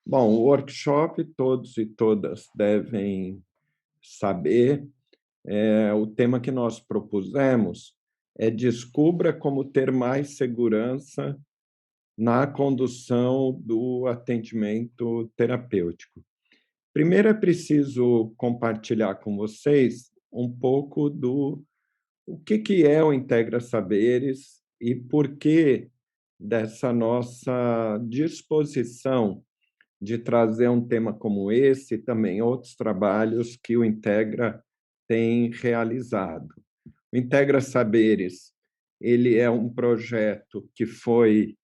Bom, o workshop, todos e todas devem saber, o tema que nós propusemos é descubra como ter mais segurança na condução do atendimento terapêutico. Primeiro é preciso compartilhar com vocês um pouco do o que é o Integra Saberes e por que dessa nossa disposição de trazer um tema como esse e também outros trabalhos que o Integra tem realizado. O Integra Saberes, ele é um projeto que foi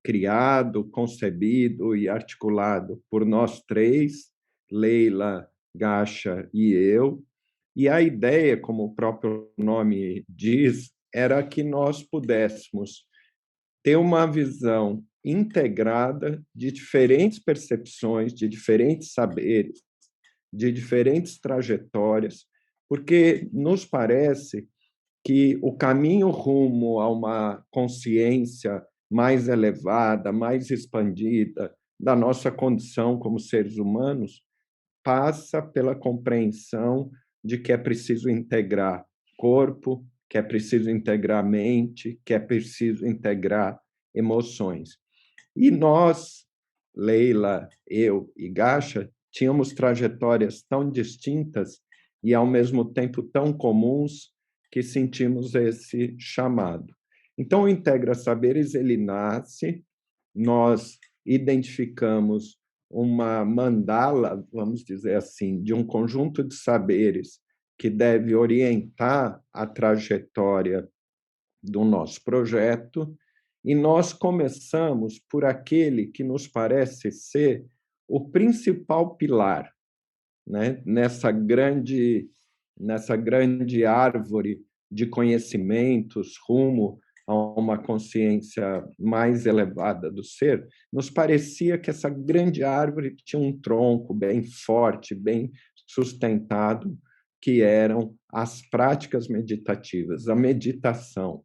criado, concebido e articulado por nós três, Leila, Gacha e eu, e a ideia, como o próprio nome diz, era que nós pudéssemos ter uma visão integrada de diferentes percepções, de diferentes saberes, de diferentes trajetórias, porque nos parece que o caminho rumo a uma consciência mais elevada, mais expandida da nossa condição como seres humanos passa pela compreensão de que é preciso integrar corpo, que é preciso integrar mente, que é preciso integrar emoções. E nós, Leila, eu e Gacha, tínhamos trajetórias tão distintas e, ao mesmo tempo, tão comuns que sentimos esse chamado. Então, o Integra Saberes, ele nasce, nós identificamos uma mandala, vamos dizer assim, de um conjunto de saberes que deve orientar a trajetória do nosso projeto, e nós começamos por aquele que nos parece ser o principal pilar, né? Nessa grande árvore de conhecimentos rumo a uma consciência mais elevada do ser, nos parecia que essa grande árvore tinha um tronco bem forte, bem sustentado, que eram as práticas meditativas, a meditação.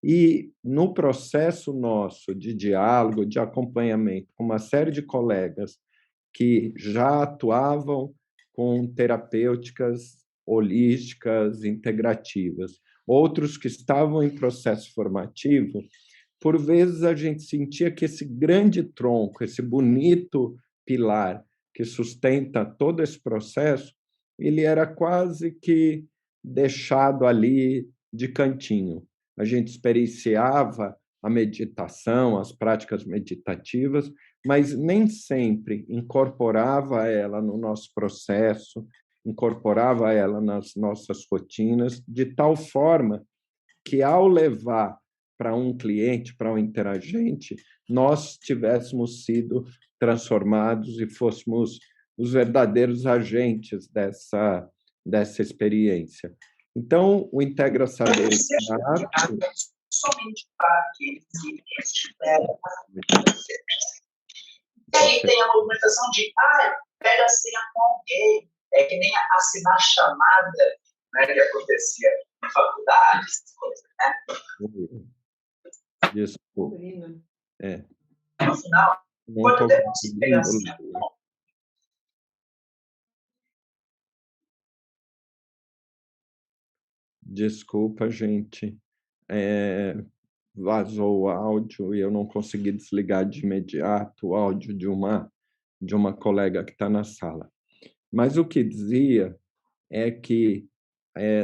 E no processo nosso de diálogo, de acompanhamento com uma série de colegas que já atuavam com terapêuticas holísticas, integrativas, outros que estavam em processo formativo, por vezes a gente sentia que esse grande tronco, esse bonito pilar que sustenta todo esse processo, ele era quase que deixado ali de cantinho. A gente experienciava a meditação, as práticas meditativas, mas nem sempre incorporava ela no nosso processo, incorporava ela nas nossas rotinas, de tal forma que, ao levar para um cliente, para um interagente, nós tivéssemos sido transformados e fôssemos os verdadeiros agentes dessa experiência. Então, o Integra Saberes somente para aqueles que estiveram. E aí tem a movimentação de pega a senha com alguém. É que nem assinar chamada, né, que acontecia em faculdades, coisas, né? Desculpa. No final, quando eu demonstrei pegar a senha com Desculpa, gente. Vazou o áudio e eu não consegui desligar de imediato o áudio de uma colega que está na sala. Mas o que dizia é que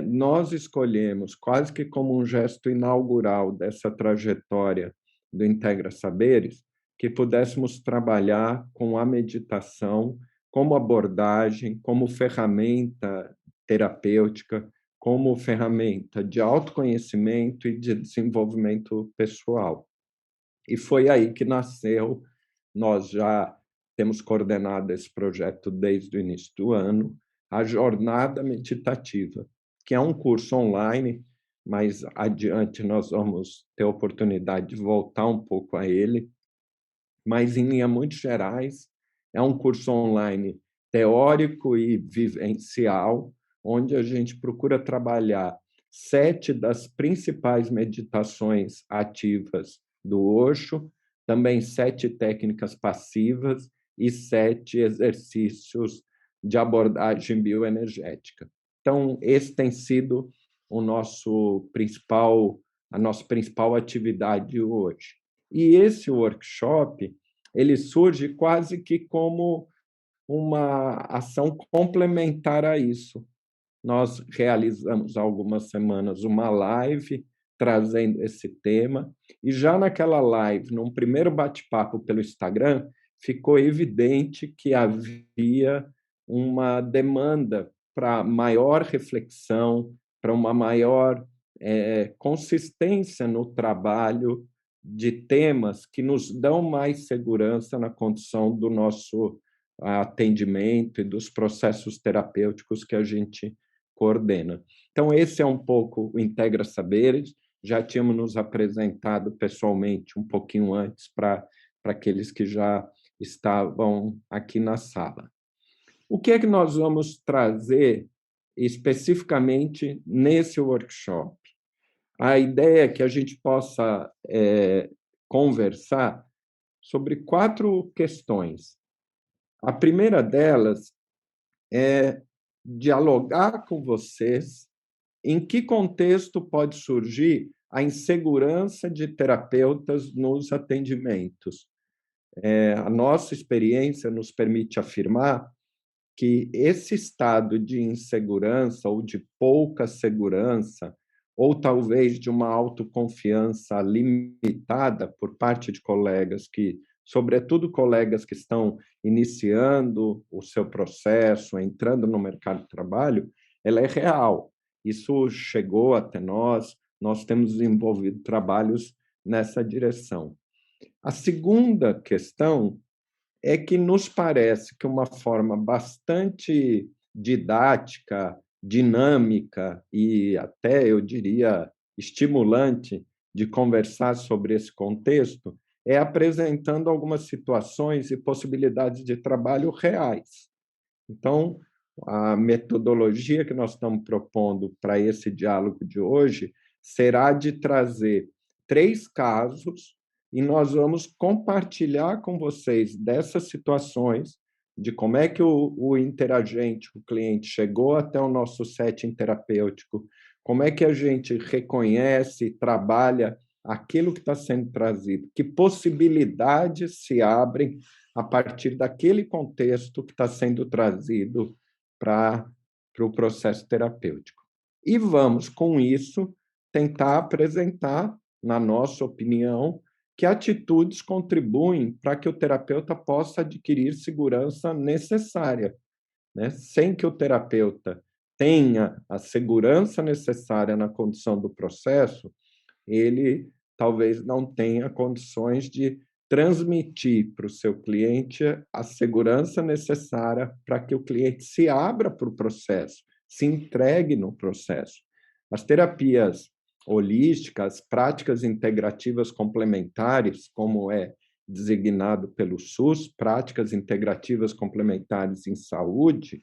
nós escolhemos, quase que como um gesto inaugural dessa trajetória do Integra Saberes, que pudéssemos trabalhar com a meditação como abordagem, como ferramenta terapêutica, como ferramenta de autoconhecimento e de desenvolvimento pessoal. E foi aí que nasceu, nós já temos coordenado esse projeto desde o início do ano, a Jornada Meditativa, que é um curso online, mas adiante nós vamos ter a oportunidade de voltar um pouco a ele, mas em linhas muito gerais, é um curso online teórico e vivencial, onde a gente procura trabalhar 7 das principais meditações ativas do Osho, também 7 técnicas passivas e 7 exercícios de abordagem bioenergética. Então, esse tem sido a nossa principal atividade hoje. E esse workshop, ele surge quase que como uma ação complementar a isso. Nós realizamos há algumas semanas uma live trazendo esse tema, e já naquela live, num primeiro bate-papo pelo Instagram, ficou evidente que havia uma demanda para maior reflexão, para uma maior consistência no trabalho de temas que nos dão mais segurança na condução do nosso atendimento e dos processos terapêuticos que a gente coordena. Então, esse é um pouco o Integra Saberes. Já tínhamos nos apresentado pessoalmente um pouquinho antes para aqueles que já estavam aqui na sala. O que é que nós vamos trazer especificamente nesse workshop? A ideia é que a gente possa conversar sobre 4 questões. A primeira delas é dialogar com vocês em que contexto pode surgir a insegurança de terapeutas nos atendimentos. A nossa experiência nos permite afirmar que esse estado de insegurança ou de pouca segurança, ou talvez de uma autoconfiança limitada por parte de colegas que, sobretudo colegas que estão iniciando o seu processo, entrando no mercado de trabalho, ela é real. Isso chegou até nós temos desenvolvido trabalhos nessa direção. A segunda questão é que nos parece que uma forma bastante didática, dinâmica e até, eu diria, estimulante de conversar sobre esse contexto é apresentando algumas situações e possibilidades de trabalho reais. Então, a metodologia que nós estamos propondo para esse diálogo de hoje será de trazer 3 casos e nós vamos compartilhar com vocês dessas situações, de como é que o interagente, o cliente, chegou até o nosso setting terapêutico, como é que a gente reconhece e trabalha aquilo que está sendo trazido, que possibilidades se abrem a partir daquele contexto que está sendo trazido para o processo terapêutico. E vamos, com isso, tentar apresentar, na nossa opinião, que atitudes contribuem para que o terapeuta possa adquirir segurança necessária, né? Sem que o terapeuta tenha a segurança necessária na condução do processo, ele talvez não tenha condições de transmitir para o seu cliente a segurança necessária para que o cliente se abra para o processo, se entregue no processo. As terapias holísticas, práticas integrativas complementares, como é designado pelo SUS, práticas integrativas complementares em saúde,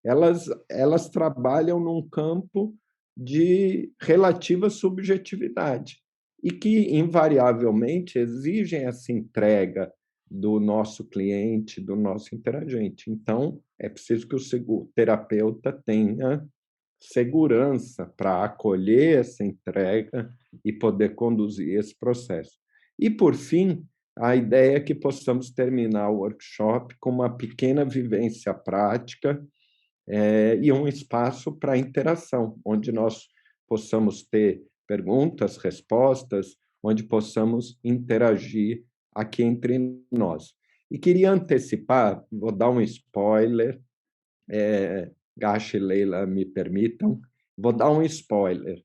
elas trabalham num campo de relativa subjetividade e que, invariavelmente, exigem essa entrega do nosso cliente, do nosso interagente. Então, é preciso que o terapeuta tenha segurança para acolher essa entrega e poder conduzir esse processo. E, por fim, a ideia é que possamos terminar o workshop com uma pequena vivência prática e um espaço para interação, onde nós possamos ter perguntas, respostas, onde possamos interagir aqui entre nós. E queria antecipar, vou dar um spoiler, Gacha e Leila me permitam, vou dar um spoiler.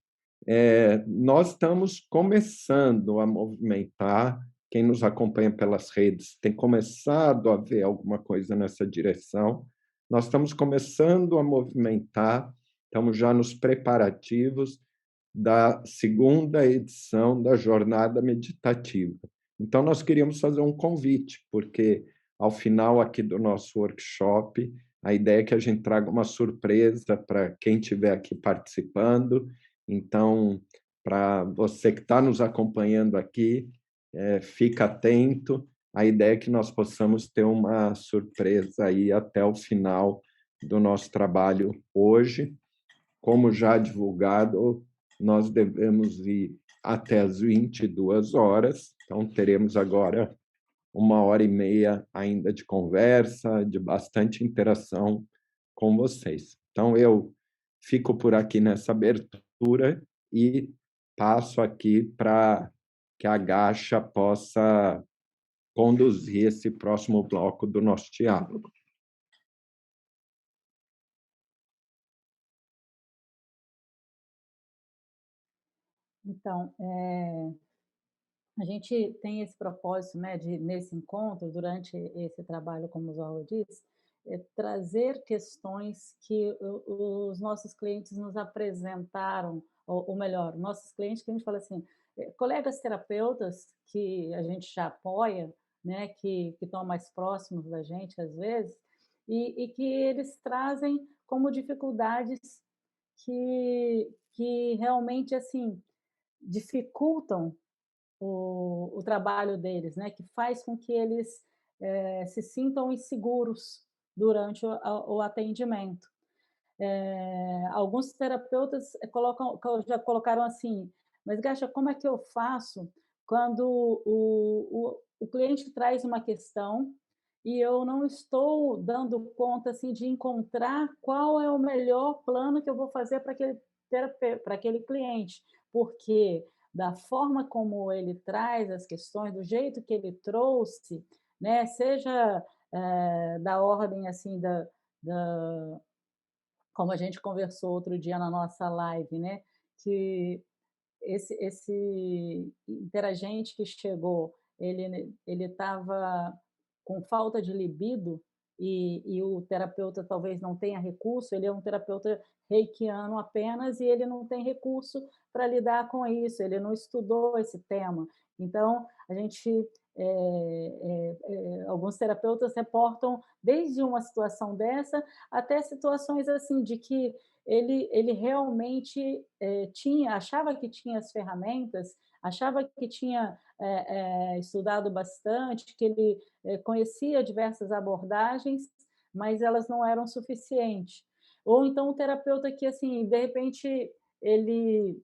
Nós estamos começando a movimentar, quem nos acompanha pelas redes tem começado a ver alguma coisa nessa direção. Nós estamos começando a movimentar, estamos já nos preparativos da segunda edição da Jornada Meditativa. Então, nós queríamos fazer um convite, porque, ao final aqui do nosso workshop, a ideia é que a gente traga uma surpresa para quem estiver aqui participando. Então, para você que está nos acompanhando aqui, fica atento. a ideia é que nós possamos ter uma surpresa aí até o final do nosso trabalho hoje. Como já divulgado, nós devemos ir até as 22 horas, então teremos agora 1h30 ainda de conversa, de bastante interação com vocês. Então, eu fico por aqui nessa abertura e passo aqui para que a Gacha possa conduzir esse próximo bloco do nosso diálogo. Então, a gente tem esse propósito, né, de, nesse encontro, durante esse trabalho, como o Zola disse, trazer questões que os nossos clientes nos apresentaram, ou melhor, nossos clientes que a gente fala assim, colegas terapeutas que a gente já apoia, né, que estão mais próximos da gente às vezes, e que eles trazem como dificuldades que realmente assim dificultam o trabalho deles, né? Que faz com que eles se sintam inseguros durante o atendimento. Alguns terapeutas já colocaram assim, mas Gacha, como é que eu faço quando o cliente traz uma questão e eu não estou dando conta assim, de encontrar qual é o melhor plano que eu vou fazer para aquele cliente, porque da forma como ele traz as questões, do jeito que ele trouxe, né, seja da ordem assim da como a gente conversou outro dia na nossa live, né? Que esse interagente que chegou, ele estava com falta de libido e o terapeuta talvez não tenha recurso, ele é um terapeuta reikiano apenas e ele não tem recurso para lidar com isso, ele não estudou esse tema. Então, a gente, alguns terapeutas reportam desde uma situação dessa até situações assim de que ele realmente achava que tinha as ferramentas, achava que tinha estudado bastante, que ele conhecia diversas abordagens, mas elas não eram suficientes. Ou então o terapeuta que, assim, de repente, ele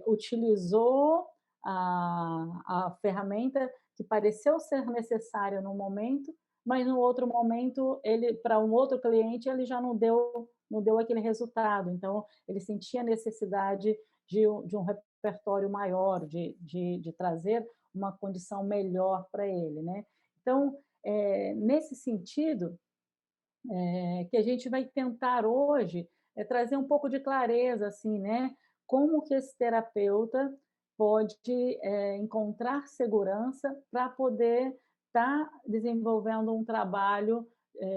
utilizou a ferramenta que pareceu ser necessária no momento, mas no outro momento, para um outro cliente, ele já não deu aquele resultado. Então, ele sentia necessidade de um repertório maior, de trazer uma condição melhor para ele, né? Então, nesse sentido, que a gente vai tentar hoje trazer um pouco de clareza, assim, né? Como que esse terapeuta pode encontrar segurança para poder estar desenvolvendo um trabalho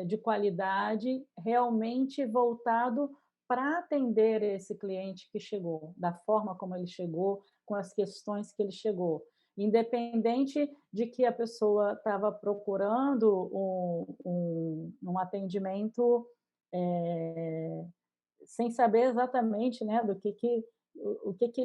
de qualidade realmente voltado para atender esse cliente que chegou, da forma como ele chegou, com as questões que ele chegou. Independente de que a pessoa estava procurando um atendimento sem saber exatamente, né, o que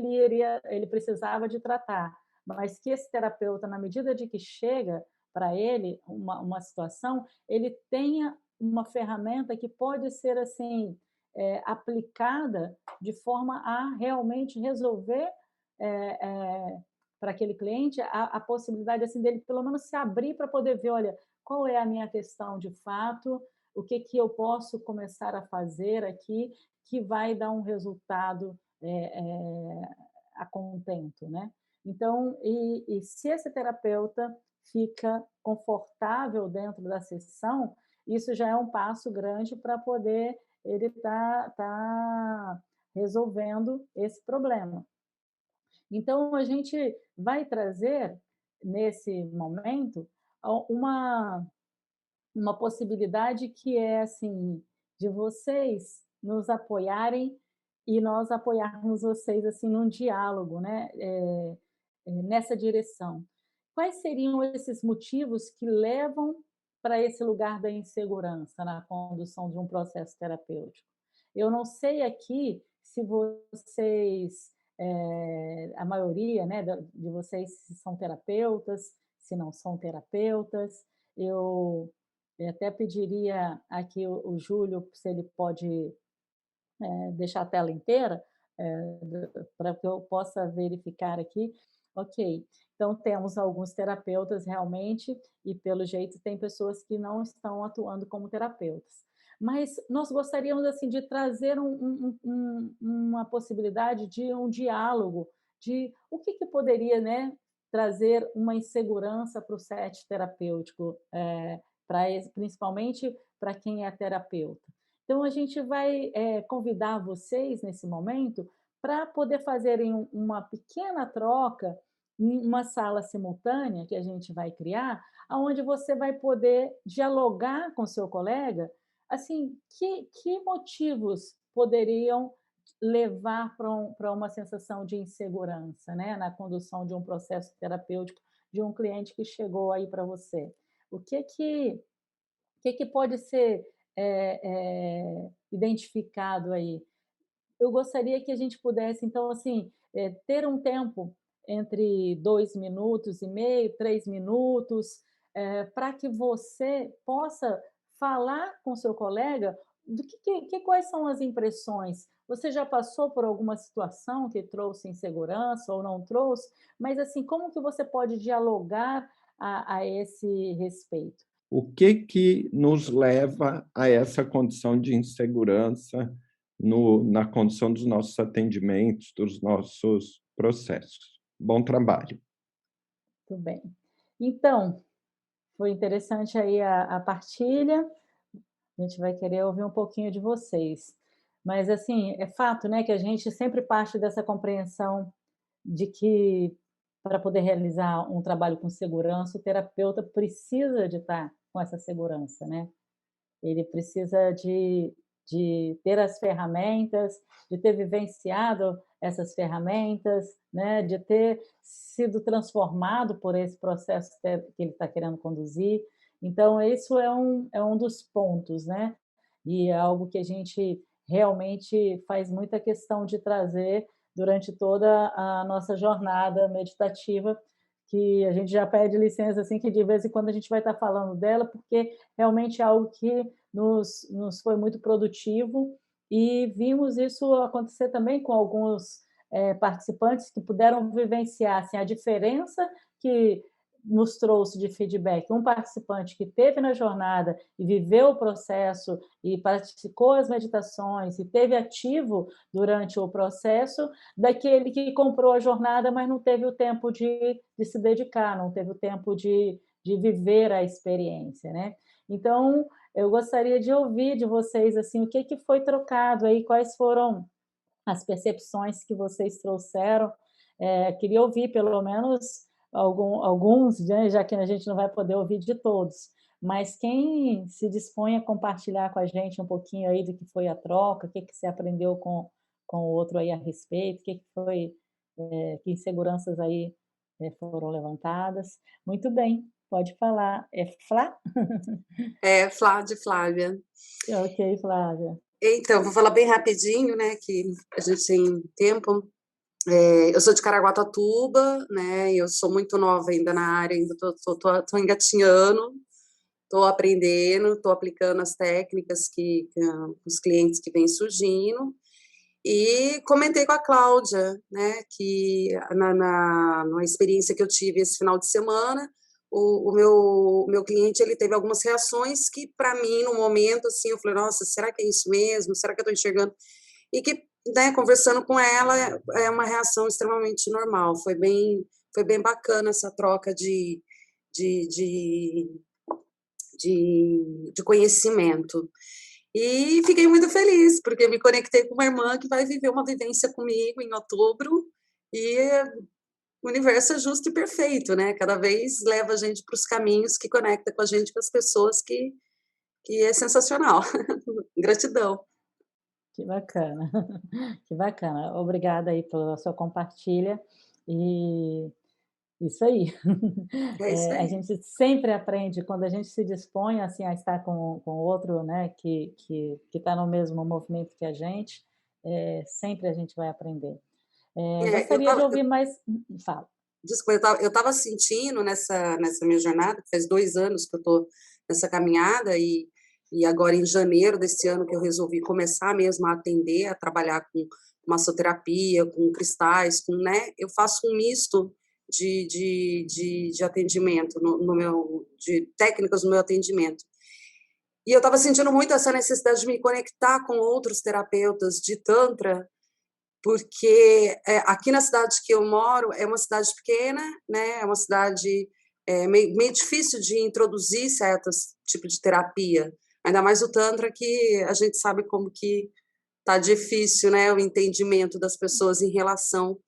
ele precisava de tratar, mas que esse terapeuta, na medida de que chega para ele uma situação, ele tenha uma ferramenta que pode ser assim aplicada de forma a realmente resolver para aquele cliente a possibilidade assim dele pelo menos se abrir para poder ver, olha, qual é a minha questão de fato, o que eu posso começar a fazer aqui que vai dar um resultado a contento, né? Então, e se esse terapeuta fica confortável dentro da sessão, isso já é um passo grande para poder ele tá resolvendo esse problema. Então, a gente vai trazer, nesse momento, uma possibilidade que é assim, de vocês nos apoiarem e nós apoiarmos vocês assim num diálogo, né? Nessa direção. Quais seriam esses motivos que levam para esse lugar da insegurança na condução de um processo terapêutico? Eu não sei aqui se vocês, a maioria, né, de vocês são terapeutas, se não são terapeutas. Eu até pediria aqui o Júlio se ele pode deixar a tela inteira, para que eu possa verificar aqui. Ok, então temos alguns terapeutas realmente, e pelo jeito tem pessoas que não estão atuando como terapeutas. Mas nós gostaríamos assim de trazer uma possibilidade de um diálogo, de o que poderia, né, trazer uma insegurança para o set terapêutico, principalmente para quem é terapeuta. Então, a gente vai convidar vocês, nesse momento, para poder fazerem uma pequena troca em uma sala simultânea que a gente vai criar, onde você vai poder dialogar com seu colega, assim, que motivos poderiam levar para uma sensação de insegurança, né, na condução de um processo terapêutico de um cliente que chegou aí para você. O que pode ser identificado aí? Eu gostaria que a gente pudesse, então, assim, ter um tempo entre 2 minutos e meio, 3 minutos, para que você possa falar com seu colega do quais são as impressões. Você já passou por alguma situação que trouxe insegurança ou não trouxe? Mas, assim, como que você pode dialogar a esse respeito? O que nos leva a essa condição de insegurança na condição dos nossos atendimentos, dos nossos processos? Bom trabalho. Muito bem. Então, foi interessante aí a partilha. A gente vai querer ouvir um pouquinho de vocês. Mas, assim, é fato, né, que a gente sempre parte dessa compreensão de que, para poder realizar um trabalho com segurança, o terapeuta precisa de estar com essa segurança, né? Ele precisa de ter as ferramentas, de ter vivenciado essas ferramentas, né? De ter sido transformado por esse processo que ele está querendo conduzir. Então, isso é um dos pontos, né? E é algo que a gente realmente faz muita questão de trazer durante toda a nossa jornada meditativa, que a gente já pede licença, assim, que de vez em quando a gente vai estar falando dela, porque realmente é algo que nos foi muito produtivo, e vimos isso acontecer também com alguns participantes que puderam vivenciar assim, a diferença que nos trouxe de feedback. Um participante que esteve na jornada e viveu o processo e praticou as meditações e esteve ativo durante o processo, daquele que comprou a jornada, mas não teve o tempo de se dedicar, não teve o tempo de viver a experiência, né? Então, eu gostaria de ouvir de vocês assim, o que foi trocado aí, quais foram as percepções que vocês trouxeram. Queria ouvir pelo menos alguns, né, já que a gente não vai poder ouvir de todos, mas quem se dispõe a compartilhar com a gente um pouquinho aí do que foi a troca, o que você aprendeu com o outro aí a respeito, o que foi, que inseguranças aí foram levantadas. Muito bem, pode falar. É Flá? É, Flávia. Ok, Flávia. Então, vou falar bem rapidinho, né, que a gente tem tempo. Eu sou de Caraguatatuba, né, eu sou muito nova ainda na área, ainda tô engatinhando, tô aprendendo, tô aplicando as técnicas que os clientes que vêm surgindo, e comentei com a Cláudia, né, que na experiência que eu tive esse final de semana, o meu cliente, ele teve algumas reações que, para mim, no momento, assim, eu falei, nossa, será que é isso mesmo? Será que eu estou enxergando? E que, né, conversando com ela, é uma reação extremamente normal. Foi bem bacana essa troca de conhecimento. E fiquei muito feliz, porque me conectei com uma irmã que vai viver uma vivência comigo em outubro, e o universo é justo e perfeito, né? Cada vez leva a gente para os caminhos que conecta com a gente, com as pessoas, que é sensacional. Gratidão. Que bacana, que bacana. Obrigada aí pela sua compartilha, e isso aí. É isso A aí. gente sempre aprende quando a gente se dispõe assim, a estar com outro, né, que está no mesmo movimento que a gente, sempre a gente vai aprender. Eu Gostaria de ouvir mais... Fala. Desculpa, eu estava sentindo nessa minha jornada, faz 2 anos que eu estou nessa caminhada, e agora em janeiro desse ano que eu resolvi começar mesmo a atender, a trabalhar com massoterapia, com cristais, né, eu faço um misto de atendimento no meu, de técnicas no meu atendimento. E eu estava sentindo muito essa necessidade de me conectar com outros terapeutas de Tantra, porque aqui na cidade que eu moro é uma cidade pequena, né? É uma cidade meio difícil de introduzir certos tipos de terapia, ainda mais o Tantra, que a gente sabe como que tá difícil, né? O entendimento das pessoas em relação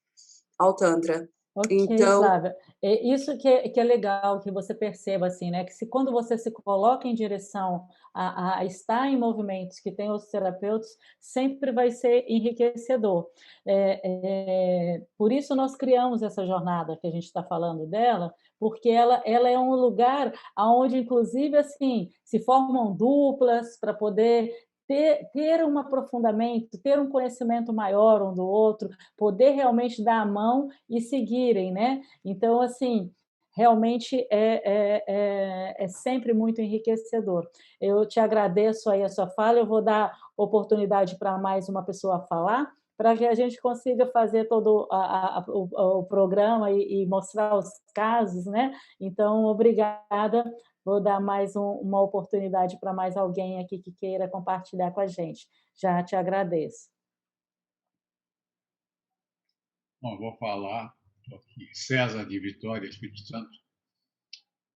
ao Tantra. Ok, Então, Flávia. Isso que é legal que você perceba, assim, né? Que se quando você se coloca em direção a estar em movimentos que tem os terapeutas, sempre vai ser enriquecedor. Por isso nós criamos essa jornada que a gente está falando dela, porque ela é um lugar onde, inclusive, assim, se formam duplas para poder ter um aprofundamento, ter um conhecimento maior um do outro, poder realmente dar a mão e seguirem, né? Então, assim, realmente é sempre muito enriquecedor. Eu te agradeço aí a sua fala, eu vou dar oportunidade para mais uma pessoa falar, para que a gente consiga fazer todo o programa e mostrar os casos, né? Então, obrigada. Vou dar mais uma oportunidade para mais alguém aqui que queira compartilhar com a gente. Já te agradeço. Bom, vou falar aqui, César de Vitória, Espírito Santo.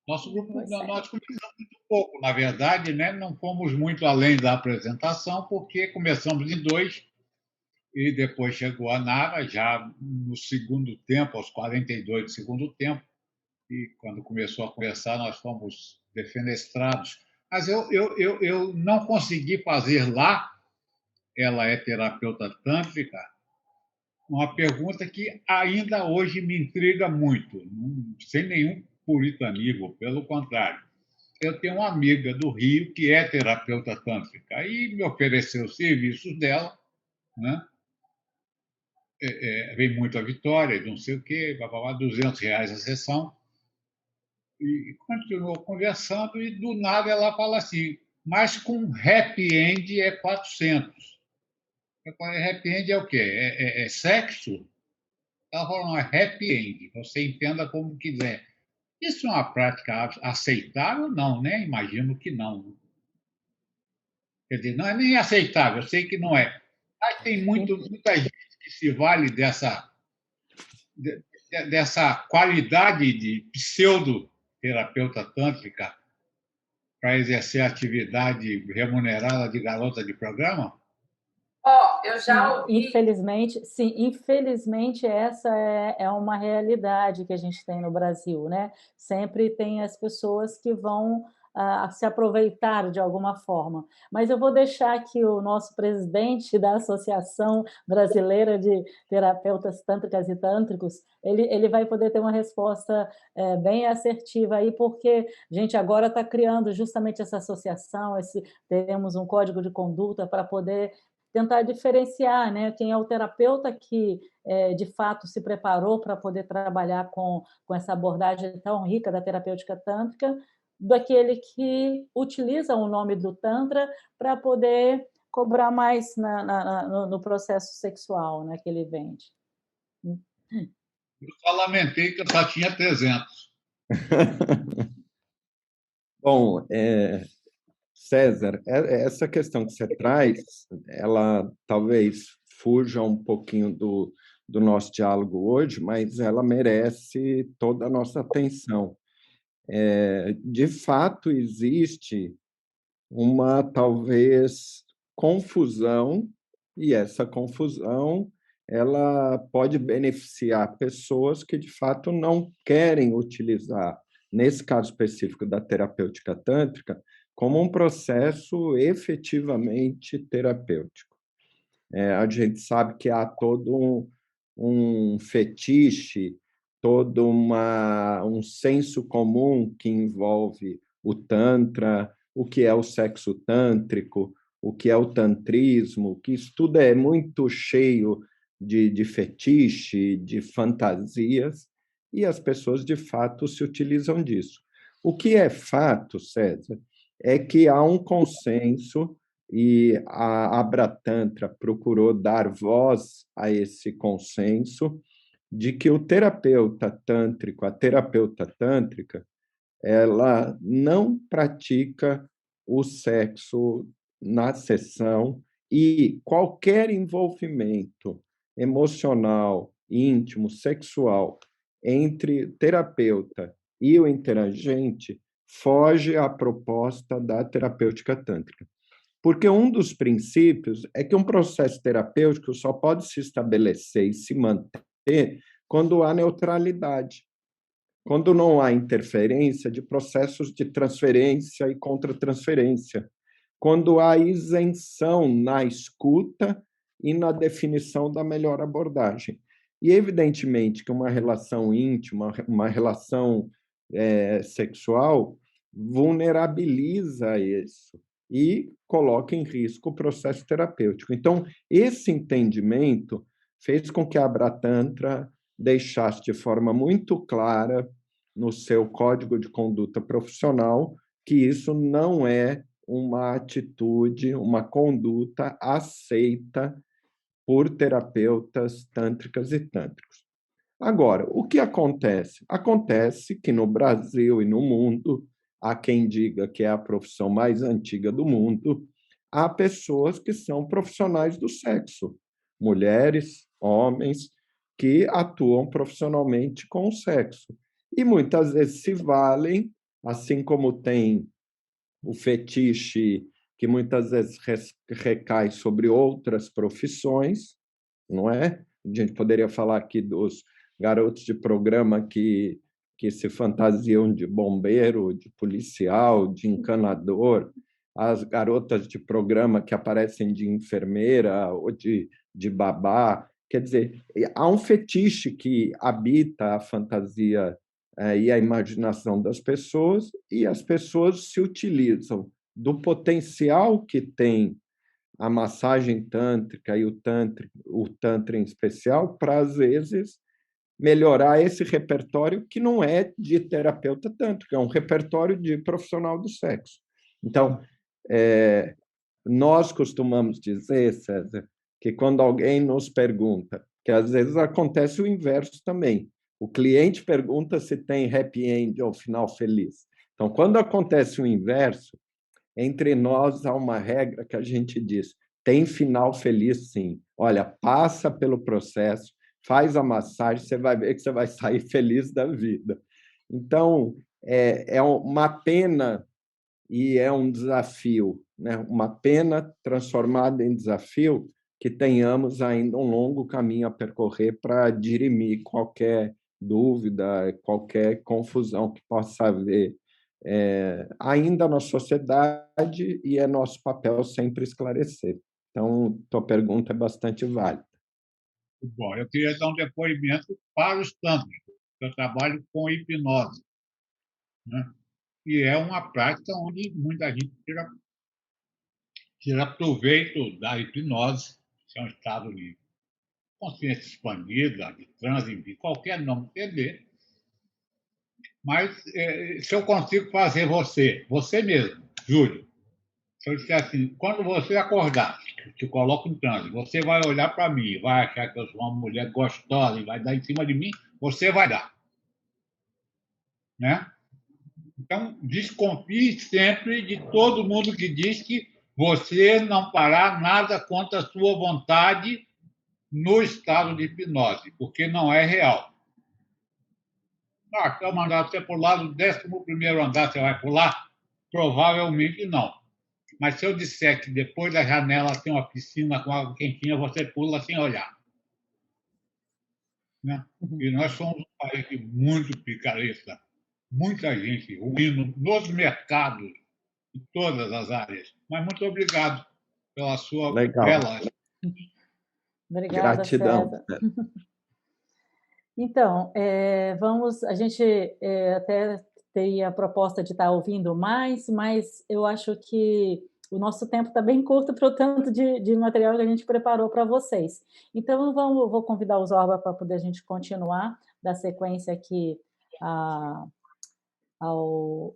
Nosso grupo, nós começamos muito pouco, na verdade, né? Não fomos muito além da apresentação, porque começamos em 2 e depois chegou a Nara, já no segundo tempo, aos 42 do segundo tempo, e quando começou a conversar, nós fomos defenestrados. Mas eu não consegui fazer lá, ela é terapeuta tântrica, uma pergunta que ainda hoje me intriga muito, sem nenhum puritanismo, pelo contrário. Eu tenho uma amiga do Rio que é terapeuta tântrica e me ofereceu os serviços dela, né? Vem muito a Vitória, não sei o quê, R$ 200 a sessão. E continuou conversando e do nada ela fala assim, mas com happy end é 400. Eu falei, happy end é o quê? É sexo? Ela falou, não, é happy end, você entenda como quiser. Isso é uma prática aceitável? Não, né? Imagino que não. Quer dizer, não é nem aceitável, eu sei que não é. Mas tem muita gente que se vale dessa qualidade de pseudo-terapeuta tântrica para exercer a atividade remunerada de garota de programa? eu já ouvi. Infelizmente essa é uma realidade que a gente tem no Brasil, né? Sempre tem as pessoas que vão se aproveitar de alguma forma. Mas eu vou deixar aqui o nosso presidente da Associação Brasileira de Terapeutas Tântricas e Tântricos, ele vai poder ter uma resposta bem assertiva aí, porque a gente agora está criando justamente essa associação, teremos um código de conduta para poder tentar diferenciar, né, quem é o terapeuta que de fato se preparou para poder trabalhar com essa abordagem tão rica da terapêutica tântrica, daquele que utiliza o nome do Tantra para poder cobrar mais no processo sexual, né, que ele vende. Eu só lamentei que eu só tinha 300. Bom, César, essa questão que você traz, ela talvez fuja um pouquinho do nosso diálogo hoje, mas ela merece toda a nossa atenção. De fato, existe uma, talvez, confusão, e essa confusão ela pode beneficiar pessoas que, de fato, não querem utilizar, nesse caso específico da terapêutica tântrica, como um processo efetivamente terapêutico. A gente sabe que há todo um fetiche, todo um senso comum que envolve o Tantra, o que é o sexo tântrico, o que é o tantrismo, que isso tudo é muito cheio de fetiche, de fantasias, e as pessoas, de fato, se utilizam disso. O que é fato, César, é que há um consenso, e a Abratantra procurou dar voz a esse consenso, de que o terapeuta tântrico, a terapeuta tântrica, ela não pratica o sexo na sessão, e qualquer envolvimento emocional, íntimo, sexual entre terapeuta e o interagente foge à proposta da terapêutica tântrica. Porque um dos princípios é que um processo terapêutico só pode se estabelecer e se manter quando há neutralidade, quando não há interferência de processos de transferência e contra-transferência, quando há isenção na escuta e na definição da melhor abordagem. E, evidentemente, que uma relação íntima, uma relação sexual, vulnerabiliza isso e coloca em risco o processo terapêutico. Então, esse entendimento fez com que a Abratantra deixasse de forma muito clara no seu código de conduta profissional que isso não é uma atitude, uma conduta aceita por terapeutas tântricas e tântricos. Agora, o que acontece? Acontece que no Brasil e no mundo, há quem diga que é a profissão mais antiga do mundo, há pessoas que são profissionais do sexo, mulheres, homens, que atuam profissionalmente com o sexo. E muitas vezes se valem, assim como tem o fetiche que muitas vezes recai sobre outras profissões, não é? A gente poderia falar aqui dos garotos de programa que se fantasiam de bombeiro, de policial, de encanador, as garotas de programa que aparecem de enfermeira ou de babá. Quer dizer, há um fetiche que habita a fantasia e a imaginação das pessoas, e as pessoas se utilizam do potencial que tem a massagem tântrica e o tantra em especial para, às vezes, melhorar esse repertório que não é de terapeuta tântrico, é um repertório de profissional do sexo. Então, nós costumamos dizer, César, que quando alguém nos pergunta, que às vezes acontece o inverso também, o cliente pergunta se tem happy end ou final feliz. Então, quando acontece o inverso, entre nós há uma regra que a gente diz: tem final feliz, sim. Olha, passa pelo processo, faz a massagem, você vai ver que você vai sair feliz da vida. Então, é uma pena e é um desafio, né? Uma pena transformada em desafio que tenhamos ainda um longo caminho a percorrer para dirimir qualquer dúvida, qualquer confusão que possa haver ainda na sociedade, e é nosso papel sempre esclarecer. Então, tua pergunta é bastante válida. Bom, eu queria dar um depoimento para os tântricos. Eu trabalho com hipnose, né? E é uma prática onde muita gente tira proveito da hipnose, que é um estado de consciência expandida, de transe, de qualquer nome que dê. Mas se eu consigo fazer você mesmo, Júlio, se eu disser assim, quando você acordar, te coloco em transe, você vai olhar para mim, vai achar que eu sou uma mulher gostosa e vai dar em cima de mim, você vai dar. Né? Então, desconfie sempre de todo mundo que diz que você não fará nada contra a sua vontade no estado de hipnose, porque não é real. Se eu mandar você pular do 11º andar, você vai pular? Provavelmente não. Mas se eu disser que depois da janela tem uma piscina com água quentinha, você pula sem olhar. Né? E nós somos um país de muito picareta. Muita gente ruindo nos mercados, em todas as áreas. Mas muito obrigado pela sua bela... Obrigada, gratidão. César. Então, a gente até teria a proposta de estar ouvindo mais, mas eu acho que o nosso tempo está bem curto para o tanto de material que a gente preparou para vocês. Então, vou convidar o Zorba para poder a gente continuar, dar sequência aqui ao...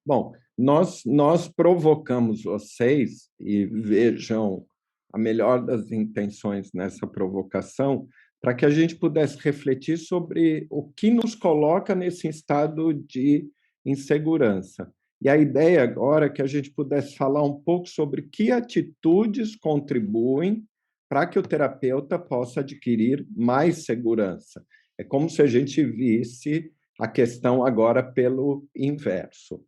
Bom, nós provocamos vocês, e vejam a melhor das intenções nessa provocação, para que a gente pudesse refletir sobre o que nos coloca nesse estado de insegurança. E a ideia agora é que a gente pudesse falar um pouco sobre que atitudes contribuem para que o terapeuta possa adquirir mais segurança. É como se a gente visse a questão agora pelo inverso.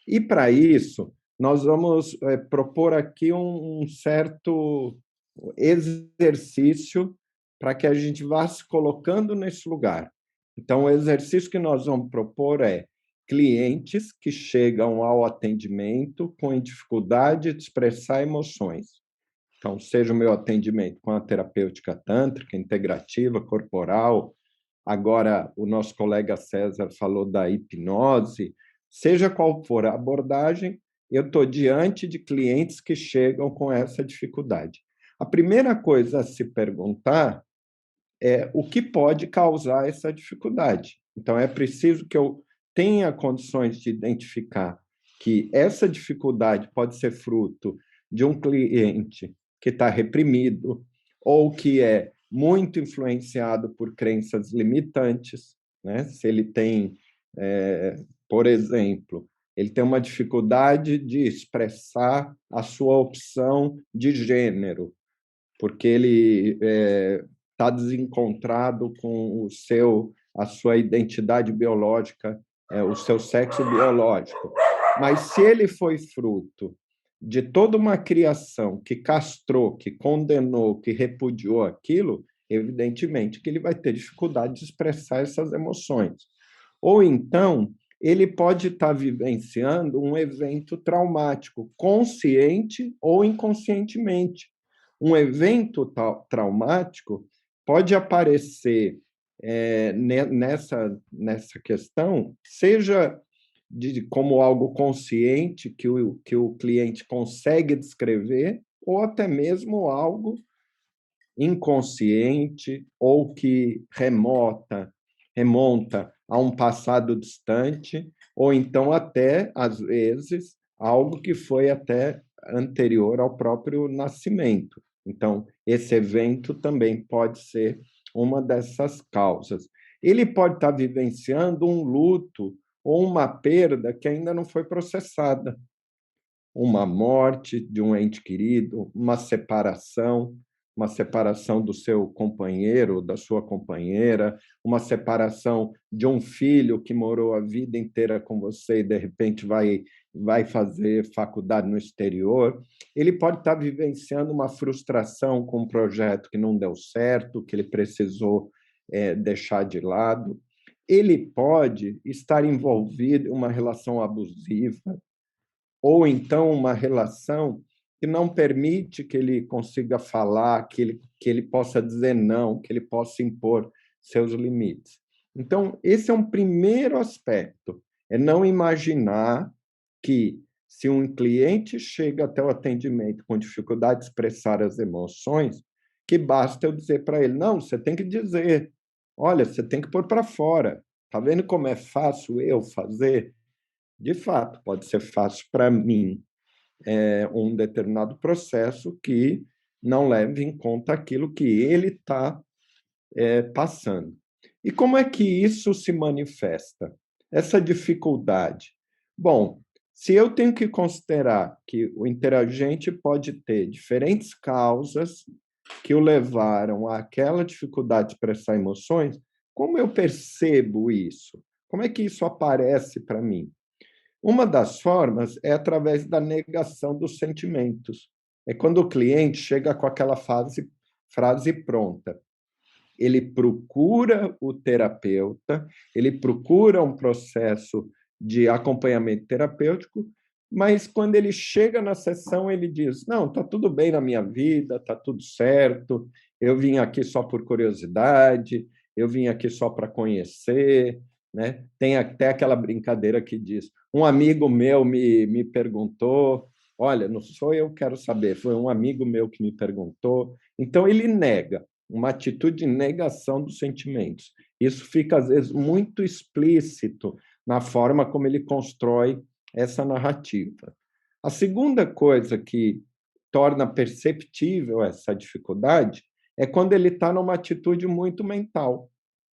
E, para isso, nós vamos propor aqui um certo exercício para que a gente vá se colocando nesse lugar. Então, o exercício que nós vamos propor é clientes que chegam ao atendimento com dificuldade de expressar emoções. Então, seja o meu atendimento com a terapêutica tântrica, integrativa, corporal, agora o nosso colega César falou da hipnose, seja qual for a abordagem, eu estou diante de clientes que chegam com essa dificuldade. A primeira coisa a se perguntar é o que pode causar essa dificuldade. Então, é preciso que eu tenha condições de identificar que essa dificuldade pode ser fruto de um cliente que está reprimido ou que é muito influenciado por crenças limitantes, né? Se ele tem, por exemplo, ele tem uma dificuldade de expressar a sua opção de gênero, porque ele está desencontrado com a sua identidade biológica, o seu sexo biológico. Mas se ele foi fruto de toda uma criação que castrou, que condenou, que repudiou aquilo, evidentemente que ele vai ter dificuldade de expressar essas emoções. Ou então, ele pode estar vivenciando um evento traumático, consciente ou inconscientemente. Um evento traumático pode aparecer nessa questão, seja como algo consciente que o cliente consegue descrever, ou até mesmo algo inconsciente ou que remonta a um passado distante, ou então até, às vezes, algo que foi até anterior ao próprio nascimento. Então, esse evento também pode ser uma dessas causas. Ele pode estar vivenciando um luto ou uma perda que ainda não foi processada. Uma morte de um ente querido, uma separação do seu companheiro, da sua companheira, uma separação de um filho que morou a vida inteira com você e, de repente, vai fazer faculdade no exterior. Ele pode estar vivenciando uma frustração com um projeto que não deu certo, que ele precisou deixar de lado. Ele pode estar envolvido em uma relação abusiva, ou então uma relação que não permite que ele consiga falar, que ele possa dizer não, que ele possa impor seus limites. Então, esse é um primeiro aspecto, é não imaginar que, se um cliente chega até o atendimento com dificuldade de expressar as emoções, que basta eu dizer para ele, não, você tem que dizer, olha, você tem que pôr para fora. Está vendo como é fácil eu fazer? De fato, pode ser fácil para mim um determinado processo que não leve em conta aquilo que ele está passando. E como é que isso se manifesta? Essa dificuldade. Bom, se eu tenho que considerar que o interagente pode ter diferentes causas que o levaram àquela dificuldade de expressar emoções, como eu percebo isso? Como é que isso aparece para mim? Uma das formas é através da negação dos sentimentos. É quando o cliente chega com aquela frase pronta. Ele procura o terapeuta, ele procura um processo de acompanhamento terapêutico, mas quando ele chega na sessão, ele diz, não, está tudo bem na minha vida, está tudo certo, eu vim aqui só por curiosidade, eu vim aqui só para conhecer, né? Tem até aquela brincadeira que diz, um amigo meu me perguntou, olha, não sou eu que quero saber, foi um amigo meu que me perguntou. Então, ele nega. uma atitude de negação dos sentimentos. Isso fica, às vezes, muito explícito na forma como ele constrói essa narrativa. A segunda coisa que torna perceptível essa dificuldade é quando ele está numa atitude muito mental.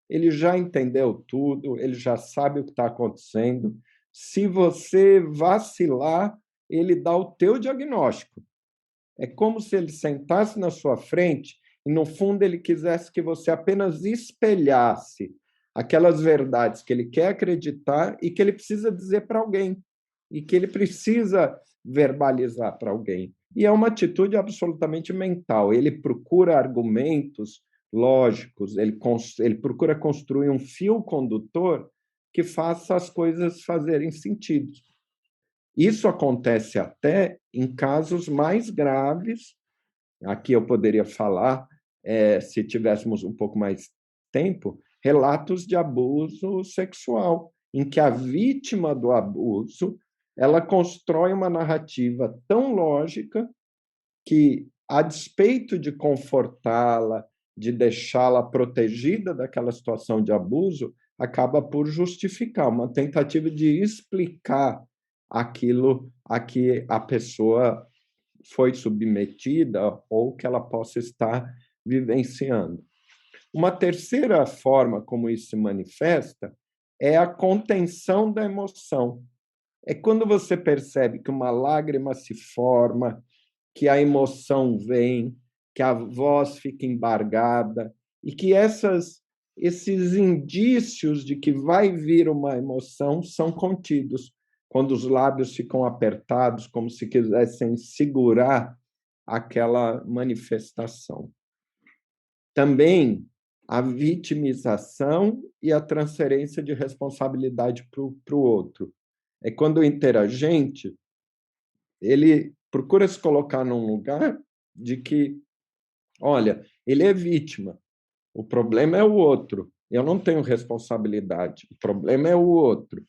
Ele já entendeu tudo, ele já sabe o que está acontecendo. Se você vacilar, ele dá o teu diagnóstico. É como se ele sentasse na sua frente e, no fundo, ele quisesse que você apenas espelhasse aquelas verdades que ele quer acreditar e que ele precisa dizer para alguém, e que ele precisa verbalizar para alguém. E é uma atitude absolutamente mental. Ele procura argumentos lógicos, ele procura construir um fio condutor que faça as coisas fazerem sentido. Isso acontece até em casos mais graves. Aqui eu poderia falar, se tivéssemos um pouco mais tempo, relatos de abuso sexual, em que a vítima do abuso ela constrói uma narrativa tão lógica que, a despeito de confortá-la, de deixá-la protegida daquela situação de abuso, acaba por justificar uma tentativa de explicar aquilo a que a pessoa foi submetida ou que ela possa estar vivenciando. Uma terceira forma como isso se manifesta é a contenção da emoção. É quando você percebe que uma lágrima se forma, que a emoção vem, que a voz fica embargada e que esses indícios de que vai vir uma emoção são contidos, quando os lábios ficam apertados, como se quisessem segurar aquela manifestação. Também a vitimização e a transferência de responsabilidade para o outro. É quando o interagente ele procura se colocar num lugar de que, olha, ele é vítima, o problema é o outro, eu não tenho responsabilidade, o problema é o outro.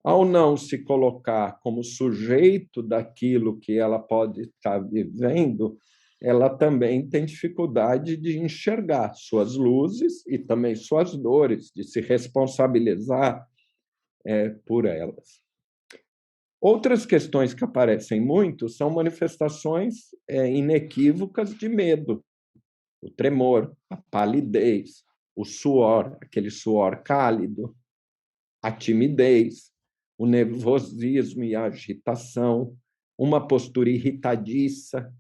Ao não se colocar como sujeito daquilo que ela pode estar vivendo, ela também tem dificuldade de enxergar suas luzes e também suas dores, de se responsabilizar por elas. Outras questões que aparecem muito são manifestações inequívocas de medo, o tremor, a palidez, o suor, aquele suor cálido, a timidez, o nervosismo e a agitação, uma postura irritadiça.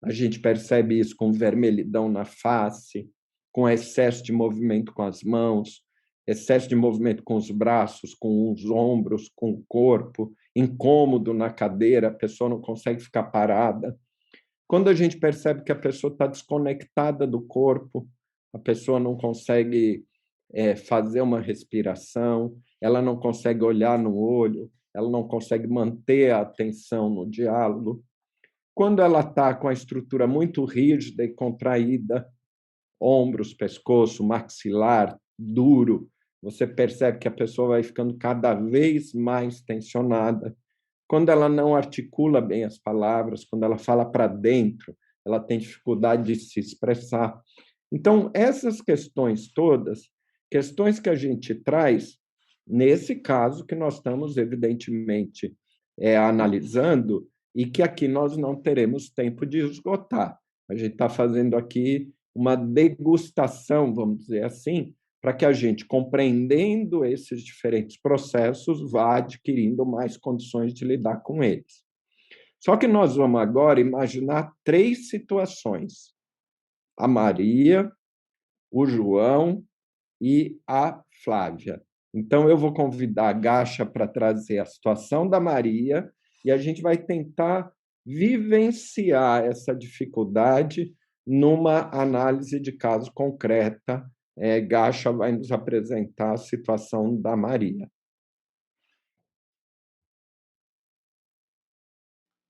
A gente percebe isso com vermelhidão na face, com excesso de movimento com as mãos, excesso de movimento com os braços, com os ombros, com o corpo, incômodo na cadeira, a pessoa não consegue ficar parada. Quando a gente percebe que a pessoa está desconectada do corpo, a pessoa não consegue fazer uma respiração, ela não consegue olhar no olho, ela não consegue manter a atenção no diálogo. Quando ela está com a estrutura muito rígida e contraída, ombros, pescoço, maxilar, duro, você percebe que a pessoa vai ficando cada vez mais tensionada. Quando ela não articula bem as palavras, quando ela fala para dentro, ela tem dificuldade de se expressar. Então, essas questões todas, questões que a gente traz, nesse caso que nós estamos, evidentemente, analisando, e que aqui nós não teremos tempo de esgotar. A gente está fazendo aqui uma degustação, vamos dizer assim, para que a gente, compreendendo esses diferentes processos, vá adquirindo mais condições de lidar com eles. Só que nós vamos agora imaginar 3 situações: a Maria, o João e a Flávia. Então, eu vou convidar a Gácia para trazer a situação da Maria e a gente vai tentar vivenciar essa dificuldade numa análise de caso concreta. Gácia vai nos apresentar a situação da Maria.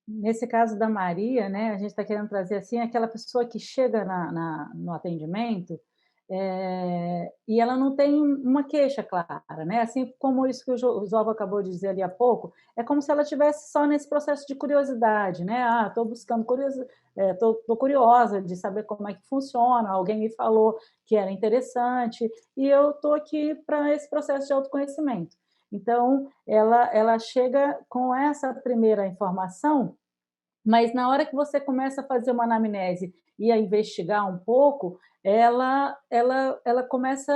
Nesse caso da Maria, né, a gente está querendo trazer assim aquela pessoa que chega no atendimento e ela não tem uma queixa clara, né? Assim como isso que o Zova acabou de dizer ali há pouco, é como se ela estivesse só nesse processo de curiosidade, né? Estou buscando estou curiosa de saber como é que funciona, alguém me falou que era interessante, e eu estou aqui para esse processo de autoconhecimento. Então, ela chega com essa primeira informação, mas na hora que você começa a fazer uma anamnese e a investigar um pouco, ela começa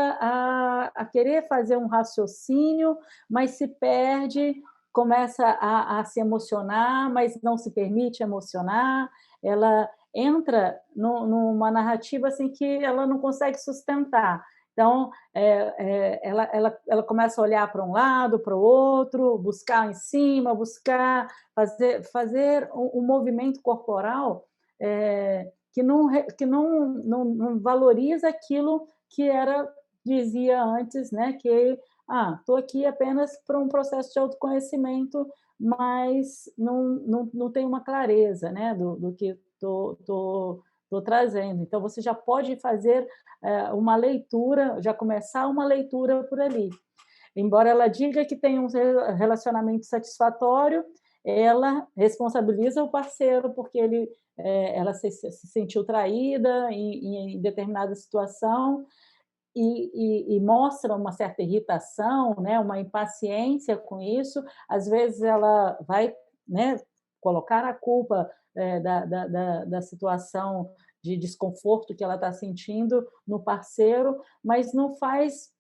a querer fazer um raciocínio, mas se perde, começa a se emocionar, mas não se permite emocionar, ela entra numa narrativa assim que ela não consegue sustentar. Então, ela começa a olhar para um lado, para o outro, buscar em cima, buscar fazer um movimento corporal que não valoriza aquilo que dizia antes, né? Que estou aqui apenas para um processo de autoconhecimento, mas não tem uma clareza, né? Do que estou trazendo. Então, você já pode fazer uma leitura, já começar uma leitura por ali. Embora ela diga que tem um relacionamento satisfatório, ela responsabiliza o parceiro porque ela se sentiu traída em determinada situação e mostra uma certa irritação, né, uma impaciência com isso. Às vezes ela vai, né, colocar a culpa da situação de desconforto que ela está sentindo no parceiro, mas não faz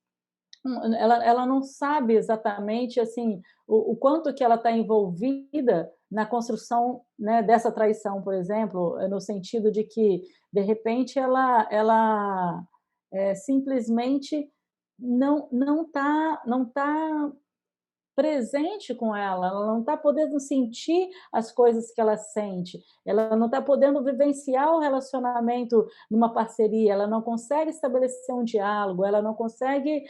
ela não sabe exatamente assim o quanto que ela está envolvida na construção, né, dessa traição, por exemplo, no sentido de que de repente ela simplesmente não tá presente com ela não está podendo sentir as coisas que ela sente, ela não está podendo vivenciar o relacionamento numa parceria, ela não consegue estabelecer um diálogo, ela não consegue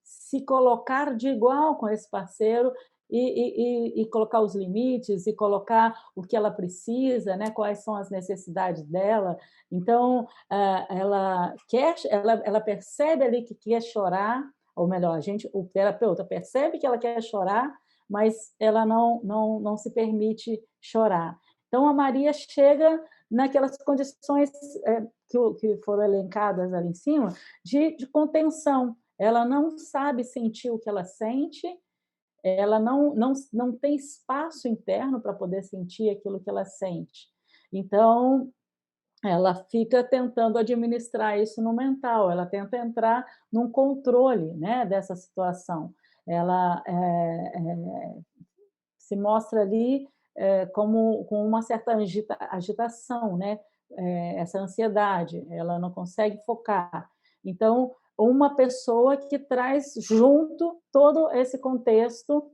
se colocar de igual com esse parceiro e colocar os limites e colocar o que ela precisa, né? Quais são as necessidades dela. Então, ela percebe ali que quer chorar, ou melhor, o terapeuta percebe que ela quer chorar, mas ela não se permite chorar. Então, a Maria chega naquelas condições que foram elencadas ali em cima, de contenção. Ela não sabe sentir o que ela sente, ela não tem espaço interno para poder sentir aquilo que ela sente. Então, ela fica tentando administrar isso no mental, ela tenta entrar num controle, né, dessa situação. Ela se mostra ali com uma certa agitação, né? Essa ansiedade, ela não consegue focar. Então, uma pessoa que traz junto todo esse contexto,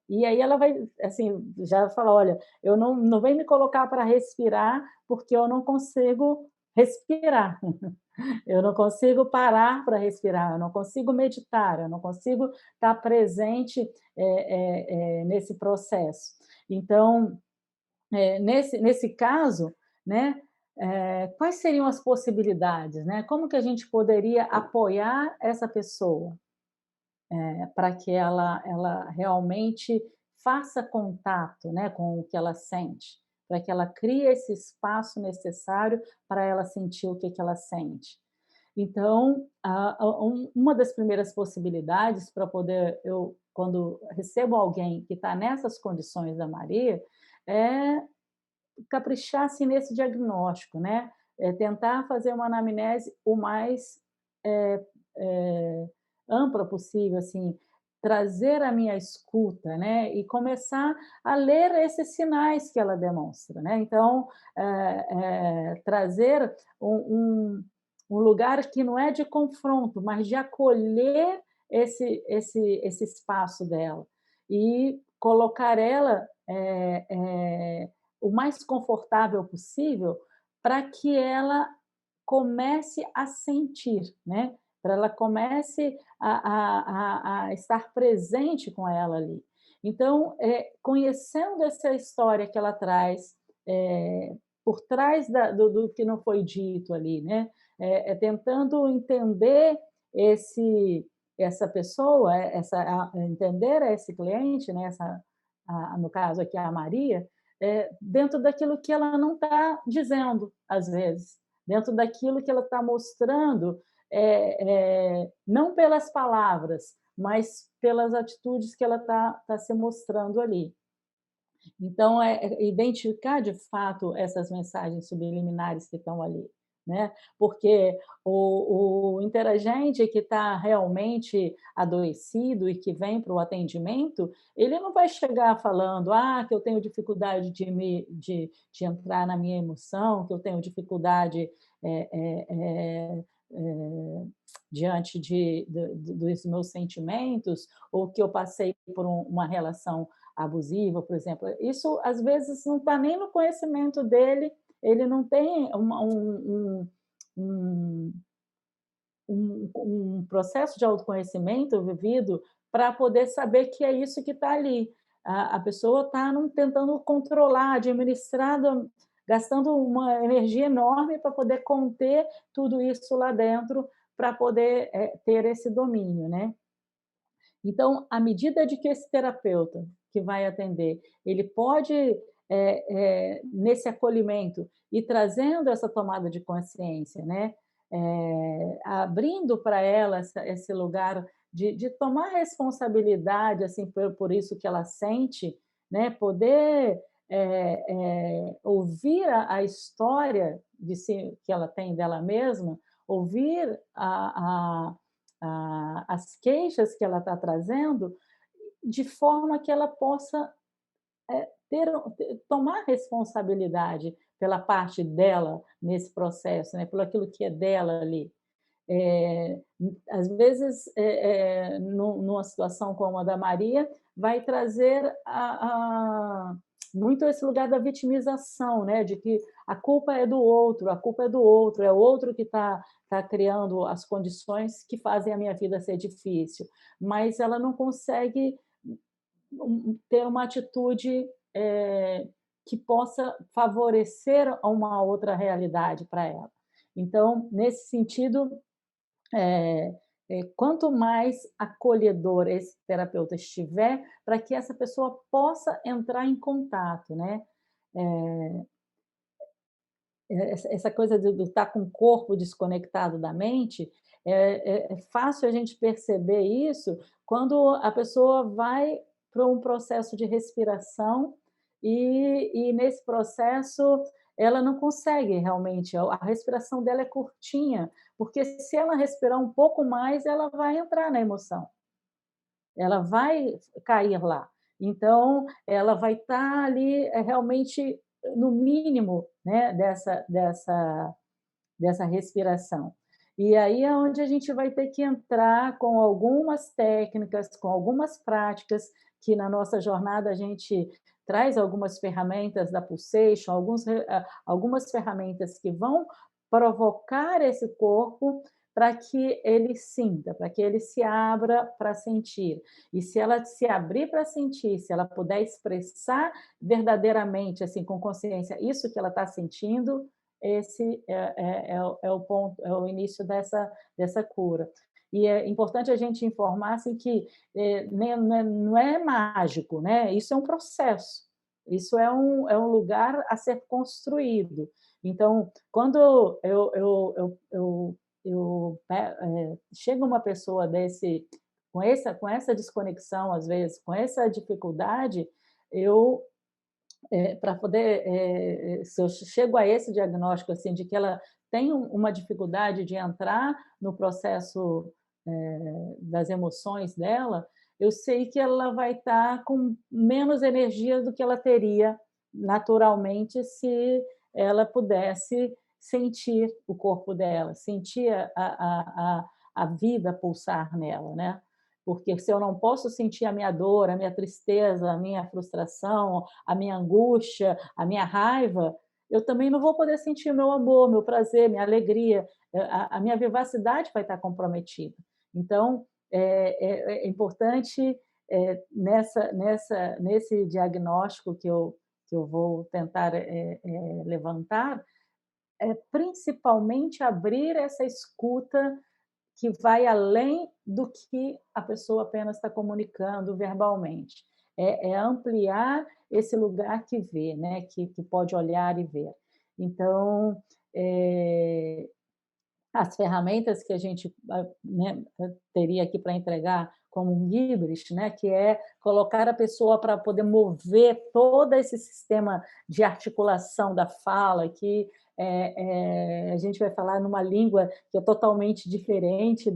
e aí ela vai, assim, já falar, olha, eu não vem me colocar para respirar, porque eu não consigo respirar. Eu não consigo parar para respirar, eu não consigo meditar, eu não consigo estar presente nesse processo. Então, nesse caso, né, quais seriam as possibilidades? Né? Como que a gente poderia apoiar essa pessoa para que ela realmente faça contato, né, com o que ela sente, para que ela crie esse espaço necessário para ela sentir o que ela sente? Então, uma das primeiras possibilidades para poder, quando recebo alguém que está nessas condições da Maria, é caprichar assim, nesse diagnóstico, né? Tentar fazer uma anamnese o mais ampla possível, assim, trazer a minha escuta, né? E começar a ler esses sinais que ela demonstra, né? Então, trazer um lugar que não é de confronto, mas de acolher esse espaço dela e colocar ela o mais confortável possível para que ela comece a sentir, né? Para ela comece a estar presente com ela ali. Então, conhecendo essa história que ela traz, por trás do que não foi dito ali, né? Tentando entender essa pessoa, entender esse cliente, né? No caso aqui a Maria, dentro daquilo que ela não está dizendo, às vezes, dentro daquilo que ela está mostrando, não pelas palavras, mas pelas atitudes que ela está se mostrando ali. Então, identificar, de fato, essas mensagens subliminares que estão ali, né? Porque o interagente que está realmente adoecido e que vem para o atendimento, ele não vai chegar falando que eu tenho dificuldade de entrar na minha emoção, que eu tenho dificuldade diante dos meus sentimentos, ou que eu passei por uma relação abusiva, por exemplo. Isso, às vezes, não está nem no conhecimento dele, ele não tem um processo de autoconhecimento vivido para poder saber que é isso que está ali. A pessoa está tentando controlar, administrar, gastando uma energia enorme para poder conter tudo isso lá dentro, para poder ter esse domínio, né? Então, à medida de que esse terapeuta que vai atender, ele pode, nesse acolhimento, ir trazendo essa tomada de consciência, né? Abrindo para ela esse lugar de tomar responsabilidade assim, por isso que ela sente, né? Poder ouvir a história de si, que ela tem dela mesma, ouvir as queixas que ela está trazendo, de forma que ela possa tomar responsabilidade pela parte dela nesse processo, né? Pelo aquilo que é dela ali. Às vezes, numa situação como a da Maria, vai trazer muito esse lugar da vitimização, né? De que a culpa é do outro, é o outro que está criando as condições que fazem a minha vida ser difícil. Mas ela não consegue ter uma atitude que possa favorecer uma outra realidade para ela. Então, nesse sentido, quanto mais acolhedor esse terapeuta estiver, para que essa pessoa possa entrar em contato, né? Essa coisa de estar com o corpo desconectado da mente, é fácil a gente perceber isso quando a pessoa vai para um processo de respiração e nesse processo ela não consegue realmente, a respiração dela é curtinha, porque se ela respirar um pouco mais, ela vai entrar na emoção, ela vai cair lá. Então, ela vai estar ali realmente no mínimo, né, dessa respiração. E aí é onde a gente vai ter que entrar com algumas técnicas, com algumas práticas, que na nossa jornada a gente traz algumas ferramentas da Pulsation, algumas ferramentas que vão provocar esse corpo para que ele sinta, para que ele se abra para sentir. E se ela se abrir para sentir, se ela puder expressar verdadeiramente, assim, com consciência, isso que ela está sentindo, esse é o ponto, é o início dessa cura. E é importante a gente informar assim, que não é mágico, né? Isso é um processo, isso é um lugar a ser construído. Então, quando chega uma pessoa com essa desconexão, às vezes, com essa dificuldade, para poder, se eu chego a esse diagnóstico assim, de que ela tem uma dificuldade de entrar no processo das emoções dela, eu sei que ela vai estar com menos energia do que ela teria naturalmente se ela pudesse sentir o corpo dela, sentir a vida pulsar nela, né? Porque se eu não posso sentir a minha dor, a minha tristeza, a minha frustração, a minha angústia, a minha raiva, eu também não vou poder sentir o meu amor, meu prazer, minha alegria, a minha vivacidade vai estar comprometida. Então, é importante nesse diagnóstico que eu eu vou tentar levantar, é principalmente abrir essa escuta que vai além do que a pessoa apenas está comunicando verbalmente. É ampliar esse lugar que vê, né? que pode olhar e ver. Então, as ferramentas que a gente, né, teria aqui para entregar como um Guibrich, né, que é colocar a pessoa para poder mover todo esse sistema de articulação da fala, que a gente vai falar numa língua que é totalmente diferente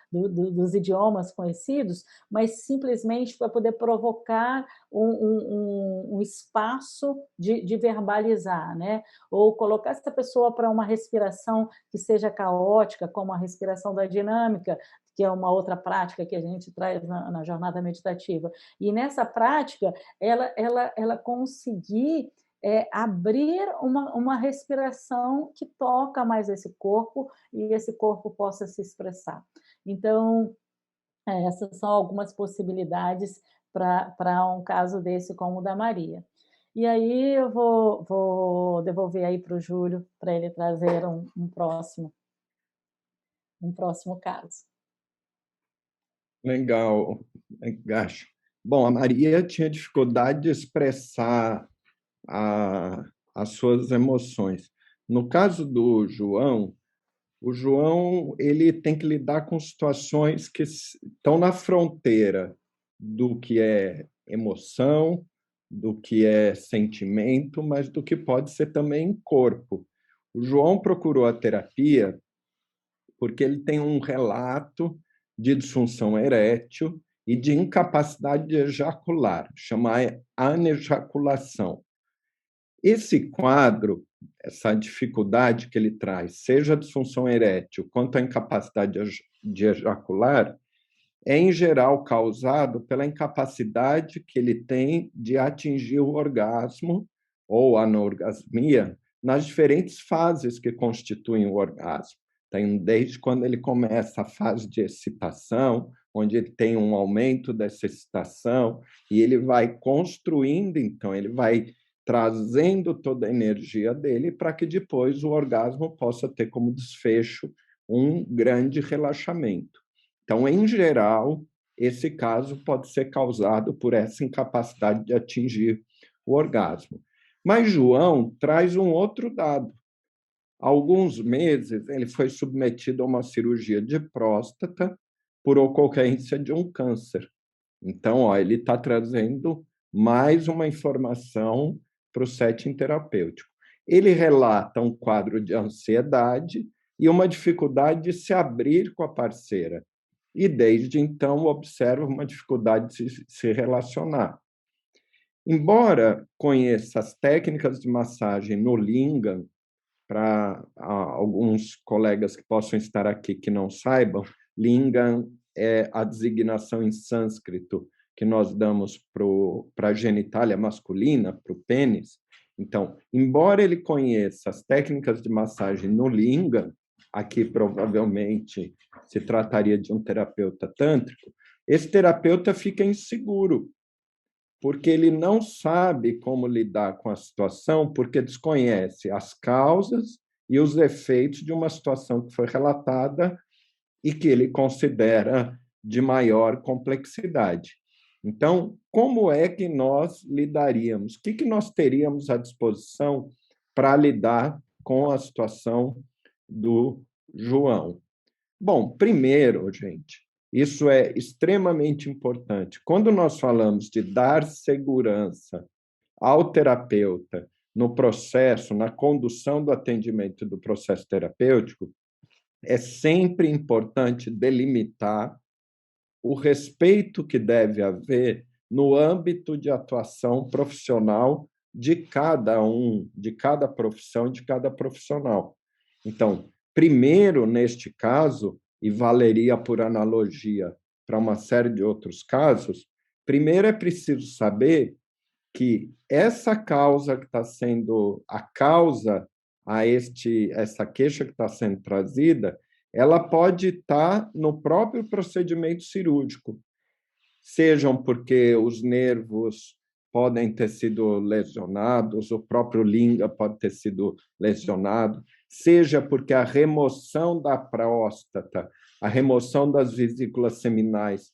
dos idiomas conhecidos, mas simplesmente para poder provocar um espaço de verbalizar, né? Ou colocar essa pessoa para uma respiração que seja caótica, como a respiração da dinâmica, que é uma outra prática que a gente traz na jornada meditativa. E nessa prática, ela conseguir abrir uma respiração que toca mais esse corpo e esse corpo possa se expressar. Então, essas são algumas possibilidades para um caso desse como o da Maria. E aí eu vou devolver aí para o Júlio, para ele trazer um próximo caso. Legal, Gacho. Bom, a Maria tinha dificuldade de expressar as suas emoções. No caso do João, o João ele tem que lidar com situações que estão na fronteira do que é emoção, do que é sentimento, mas do que pode ser também corpo. O João procurou a terapia porque ele tem um relato de disfunção erétil e de incapacidade de ejacular, chamada anejaculação. Esse quadro, essa dificuldade que ele traz, seja a disfunção erétil quanto a incapacidade de ejacular, é, em geral, causado pela incapacidade que ele tem de atingir o orgasmo ou a anorgasmia nas diferentes fases que constituem o orgasmo. Tem desde quando ele começa a fase de excitação, onde ele tem um aumento dessa excitação, e ele vai construindo, então, ele vai trazendo toda a energia dele para que depois o orgasmo possa ter como desfecho um grande relaxamento. Então, em geral, esse caso pode ser causado por essa incapacidade de atingir o orgasmo. Mas João traz um outro dado. Há alguns meses, ele foi submetido a uma cirurgia de próstata por ocorrência de um câncer. Então, ele está trazendo mais uma informação para o setting terapêutico. Ele relata um quadro de ansiedade e uma dificuldade de se abrir com a parceira. E, desde então, observa uma dificuldade de se relacionar. Embora conheça as técnicas de massagem no Lingam, para alguns colegas que possam estar aqui que não saibam, Lingam é a designação em sânscrito que nós damos para a genitália masculina, para o pênis. Então, embora ele conheça as técnicas de massagem no Lingam, aqui provavelmente se trataria de um terapeuta tântrico, esse terapeuta fica inseguro, porque ele não sabe como lidar com a situação, porque desconhece as causas e os efeitos de uma situação que foi relatada e que ele considera de maior complexidade. Então, como é que nós lidaríamos? O que nós teríamos à disposição para lidar com a situação do João? Bom, primeiro, gente, isso é extremamente importante. Quando nós falamos de dar segurança ao terapeuta no processo, na condução do atendimento do processo terapêutico, é sempre importante delimitar o respeito que deve haver no âmbito de atuação profissional de cada um, de cada profissão, de cada profissional. Então, primeiro, neste caso, e valeria por analogia para uma série de outros casos, primeiro é preciso saber que essa causa que está sendo a causa a essa queixa que está sendo trazida, ela pode estar no próprio procedimento cirúrgico, sejam porque os nervos podem ter sido lesionados, o próprio linga pode ter sido lesionado, seja porque a remoção da próstata, a remoção das vesículas seminais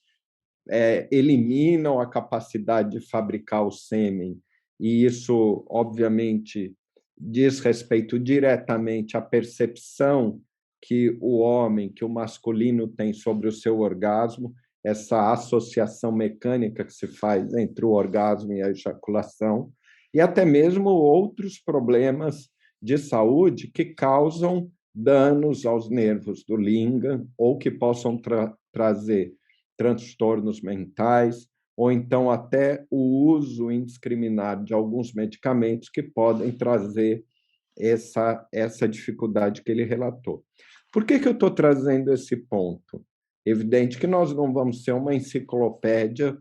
eliminam a capacidade de fabricar o sêmen, e isso, obviamente, diz respeito diretamente à percepção que o homem, que o masculino tem sobre o seu orgasmo, essa associação mecânica que se faz entre o orgasmo e a ejaculação, e até mesmo outros problemas de saúde que causam danos aos nervos do linga ou que possam trazer transtornos mentais, ou então até o uso indiscriminado de alguns medicamentos que podem trazer essa dificuldade que ele relatou. Por que eu estou trazendo esse ponto? Evidente que nós não vamos ser uma enciclopédia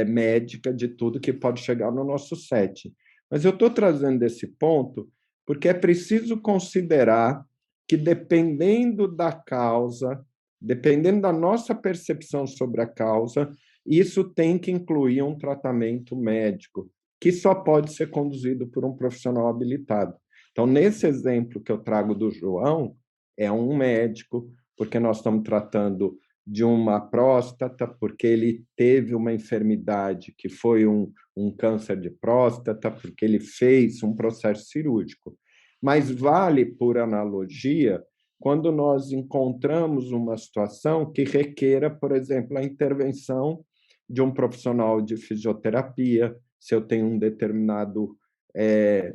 médica de tudo que pode chegar no nosso set, mas eu estou trazendo esse ponto porque é preciso considerar que, dependendo da causa, dependendo da nossa percepção sobre a causa, isso tem que incluir um tratamento médico, que só pode ser conduzido por um profissional habilitado. Então, nesse exemplo que eu trago do João, é um médico, porque nós estamos tratando de uma próstata, porque ele teve uma enfermidade que foi um câncer de próstata, porque ele fez um processo cirúrgico. Mas vale, por analogia, quando nós encontramos uma situação que requeira, por exemplo, a intervenção de um profissional de fisioterapia, se eu tenho um determinado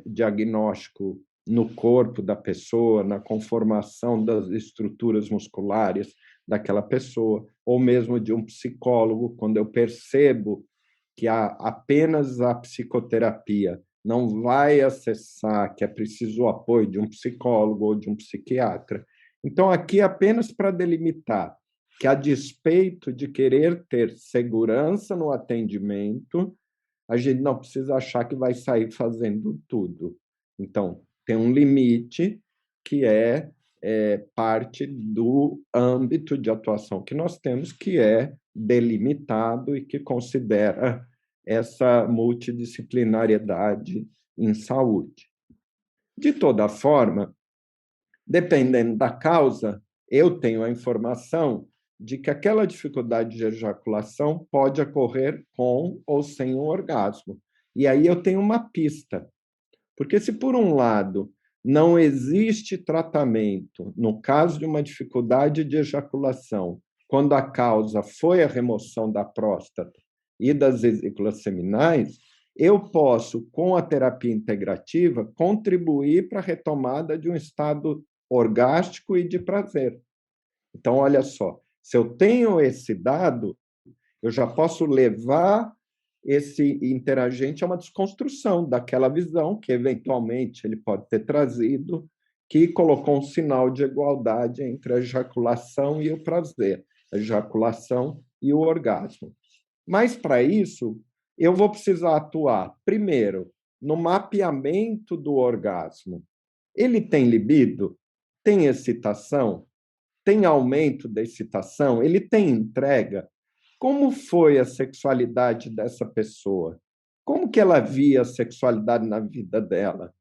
diagnóstico no corpo da pessoa, na conformação das estruturas musculares daquela pessoa, ou mesmo de um psicólogo, quando eu percebo que apenas a psicoterapia não vai acessar, que é preciso o apoio de um psicólogo ou de um psiquiatra. Então, aqui, apenas para delimitar que, a despeito de querer ter segurança no atendimento, a gente não precisa achar que vai sair fazendo tudo. Então, tem um limite que é parte do âmbito de atuação que nós temos, que é delimitado e que considera essa multidisciplinariedade em saúde. De toda forma, dependendo da causa, eu tenho a informação de que aquela dificuldade de ejaculação pode ocorrer com ou sem um orgasmo. E aí eu tenho uma pista. Porque se, por um lado, não existe tratamento no caso de uma dificuldade de ejaculação, quando a causa foi a remoção da próstata e das vesículas seminais, eu posso, com a terapia integrativa, contribuir para a retomada de um estado orgástico e de prazer. Então, olha só, se eu tenho esse dado, eu já posso levar esse interagente a uma desconstrução daquela visão que, eventualmente, ele pode ter trazido, que colocou um sinal de igualdade entre a ejaculação e o prazer, a ejaculação e o orgasmo. Mas, para isso, eu vou precisar atuar, primeiro, no mapeamento do orgasmo. Ele tem libido? Tem excitação? Tem aumento da excitação? Ele tem entrega? Como foi a sexualidade dessa pessoa? Como que ela via a sexualidade na vida dela?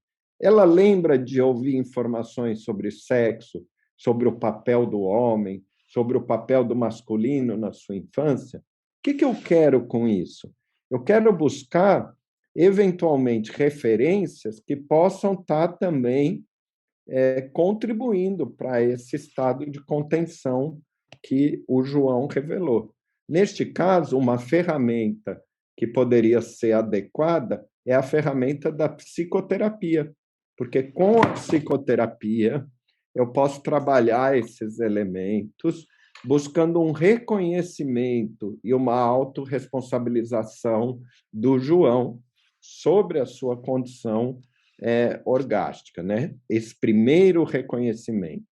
Ela lembra de ouvir informações sobre sexo, sobre o papel do homem, sobre o papel do masculino na sua infância? O que eu quero com isso? Eu quero buscar, eventualmente, referências que possam estar também contribuindo para esse estado de contenção que o João revelou. Neste caso, uma ferramenta que poderia ser adequada é a ferramenta da psicoterapia, porque com a psicoterapia eu posso trabalhar esses elementos buscando um reconhecimento e uma autorresponsabilização do João sobre a sua condição orgástica, né? Esse primeiro reconhecimento.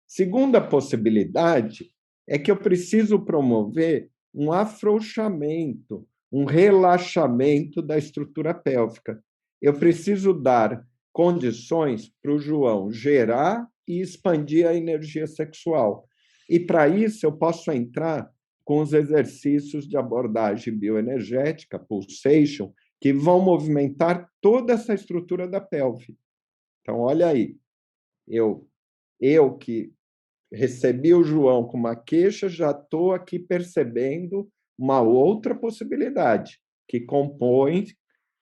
Segunda possibilidade é que eu preciso promover um afrouxamento, um relaxamento da estrutura pélvica. Eu preciso dar condições para o João gerar e expandir a energia sexual. E, para isso, eu posso entrar com os exercícios de abordagem bioenergética, pulsation, que vão movimentar toda essa estrutura da pelve. Então, olha aí, eu que recebi o João com uma queixa, já estou aqui percebendo uma outra possibilidade, que compõe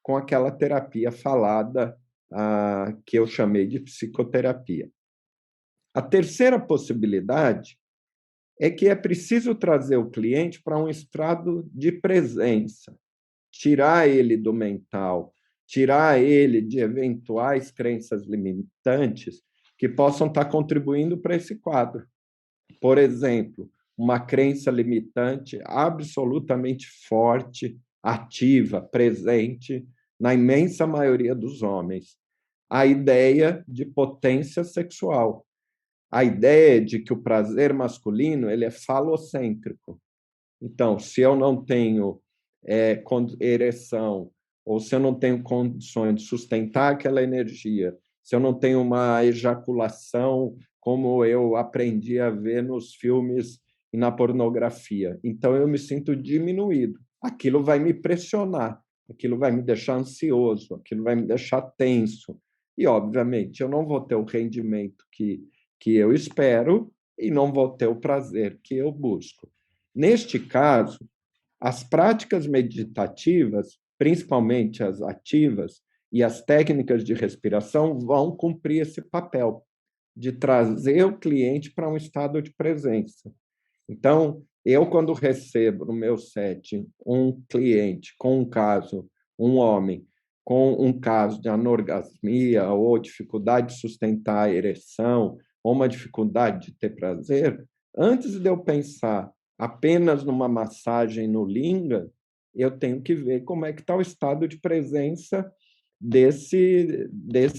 com aquela terapia falada, que eu chamei de psicoterapia. A terceira possibilidade é que é preciso trazer o cliente para um estado de presença, tirar ele do mental, tirar ele de eventuais crenças limitantes que possam estar contribuindo para esse quadro. Por exemplo, uma crença limitante absolutamente forte, ativa, presente na imensa maioria dos homens. A ideia de potência sexual. A ideia de que o prazer masculino ele é falocêntrico. Então, se eu não tenho ereção, ou se eu não tenho condições de sustentar aquela energia, se eu não tenho uma ejaculação como eu aprendi a ver nos filmes e na pornografia, então eu me sinto diminuído. Aquilo vai me pressionar, aquilo vai me deixar ansioso, aquilo vai me deixar tenso. E, obviamente, eu não vou ter o rendimento que eu espero e não vou ter o prazer que eu busco. Neste caso, as práticas meditativas, principalmente as ativas, e as técnicas de respiração vão cumprir esse papel de trazer o cliente para um estado de presença. Então, eu, quando recebo no meu set um cliente com um caso, um homem, com um caso de anorgasmia ou dificuldade de sustentar a ereção, ou uma dificuldade de ter prazer, antes de eu pensar apenas numa massagem no linga, eu tenho que ver como é que está o estado de presença desse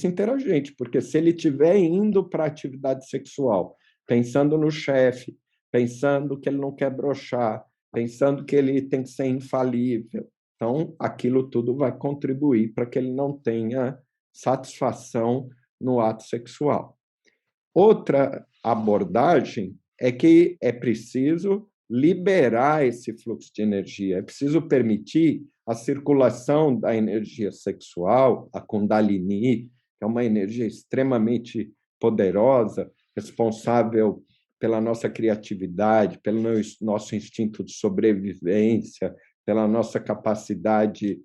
interagente, porque se ele estiver indo para a atividade sexual, pensando no chefe, pensando que ele não quer broxar, pensando que ele tem que ser infalível, então aquilo tudo vai contribuir para que ele não tenha satisfação no ato sexual. Outra abordagem é que é preciso liberar esse fluxo de energia, é preciso permitir a circulação da energia sexual, a Kundalini, que é uma energia extremamente poderosa, responsável pela nossa criatividade, pelo nosso instinto de sobrevivência, pela nossa capacidade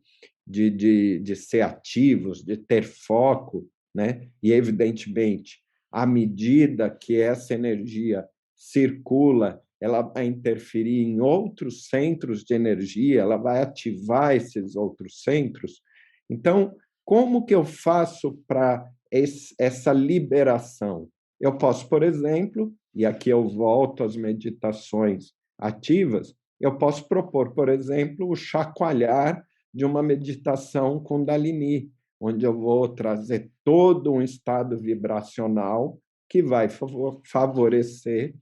de ser ativos, de ter foco, né? E, evidentemente, à medida que essa energia circula, ela vai interferir em outros centros de energia, ela vai ativar esses outros centros. Então, como que eu faço para essa liberação? Eu posso, por exemplo, e aqui eu volto às meditações ativas, eu posso propor, por exemplo, o chacoalhar de uma meditação Kundalini, onde eu vou trazer todo um estado vibracional que vai favorecer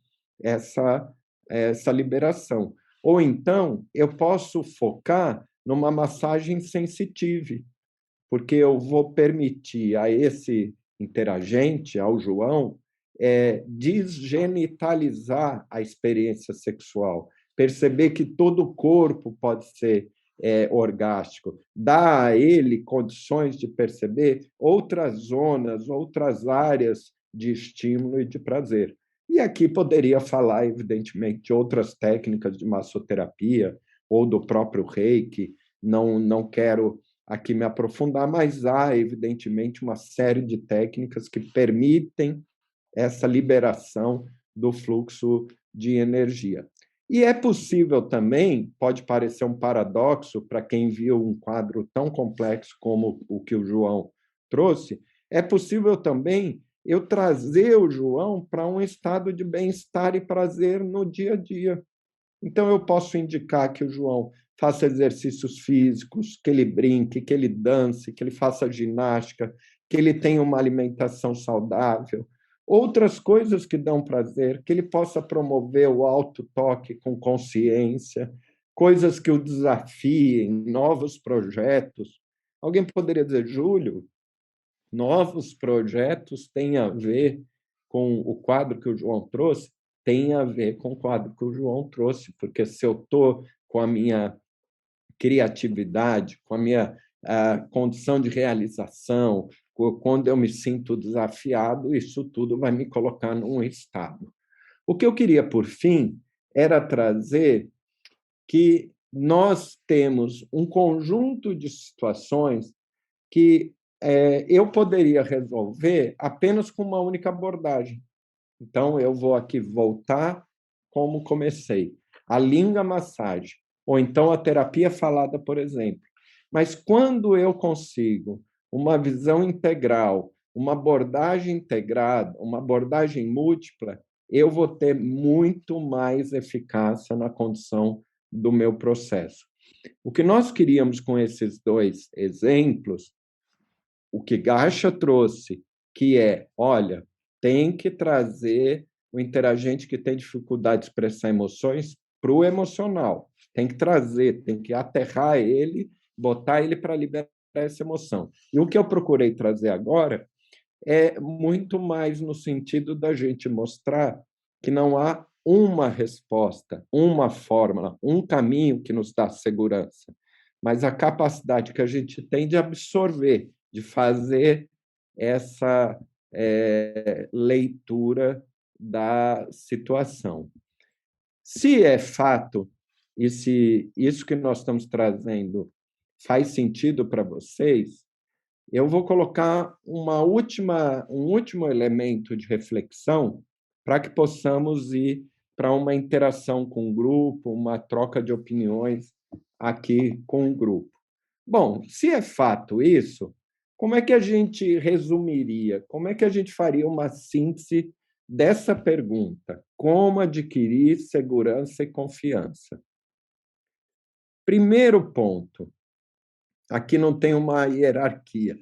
essa liberação. Ou então, eu posso focar numa massagem sensitive, porque eu vou permitir a esse interagente, ao João, desgenitalizar a experiência sexual, perceber que todo o corpo pode ser orgástico, dar a ele condições de perceber outras zonas, outras áreas de estímulo e de prazer. E aqui poderia falar, evidentemente, de outras técnicas de massoterapia ou do próprio Reiki. Não quero aqui me aprofundar, mas há, evidentemente, uma série de técnicas que permitem essa liberação do fluxo de energia. E é possível também, pode parecer um paradoxo para quem viu um quadro tão complexo como o que o João trouxe, é possível também eu trazer o João para um estado de bem-estar e prazer no dia a dia. Então, eu posso indicar que o João faça exercícios físicos, que ele brinque, que ele dance, que ele faça ginástica, que ele tenha uma alimentação saudável, outras coisas que dão prazer, que ele possa promover o autotoque com consciência, coisas que o desafiem, novos projetos. Alguém poderia dizer, Júlio, novos projetos têm a ver com o quadro que o João trouxe? tem a ver com o quadro que o João trouxe, porque se eu estou com a minha criatividade, com a minha condição de realização, quando eu me sinto desafiado, isso tudo vai me colocar num estado. O que eu queria, por fim, era trazer que nós temos um conjunto de situações que eu poderia resolver apenas com uma única abordagem. Então, eu vou aqui voltar como comecei. A língua massagem, ou então a terapia falada, por exemplo. Mas quando eu consigo uma visão integral, uma abordagem integrada, uma abordagem múltipla, eu vou ter muito mais eficácia na condição do meu processo. O que nós queríamos com esses dois exemplos, o que Gacha trouxe, que olha, tem que trazer o interagente que tem dificuldade de expressar emoções para o emocional. Tem que trazer, tem que aterrar ele, botar ele para liberar essa emoção. E o que eu procurei trazer agora é muito mais no sentido da gente mostrar que não há uma resposta, uma fórmula, um caminho que nos dá segurança, mas a capacidade que a gente tem de absorver, de fazer essa leitura da situação. Se é fato, e se isso que nós estamos trazendo faz sentido para vocês, eu vou colocar um último elemento de reflexão para que possamos ir para uma interação com o grupo, uma troca de opiniões aqui com o grupo. Bom, se é fato isso, como é que a gente resumiria? Como é que a gente faria uma síntese dessa pergunta? Como adquirir segurança e confiança? Primeiro ponto, aqui não tem uma hierarquia,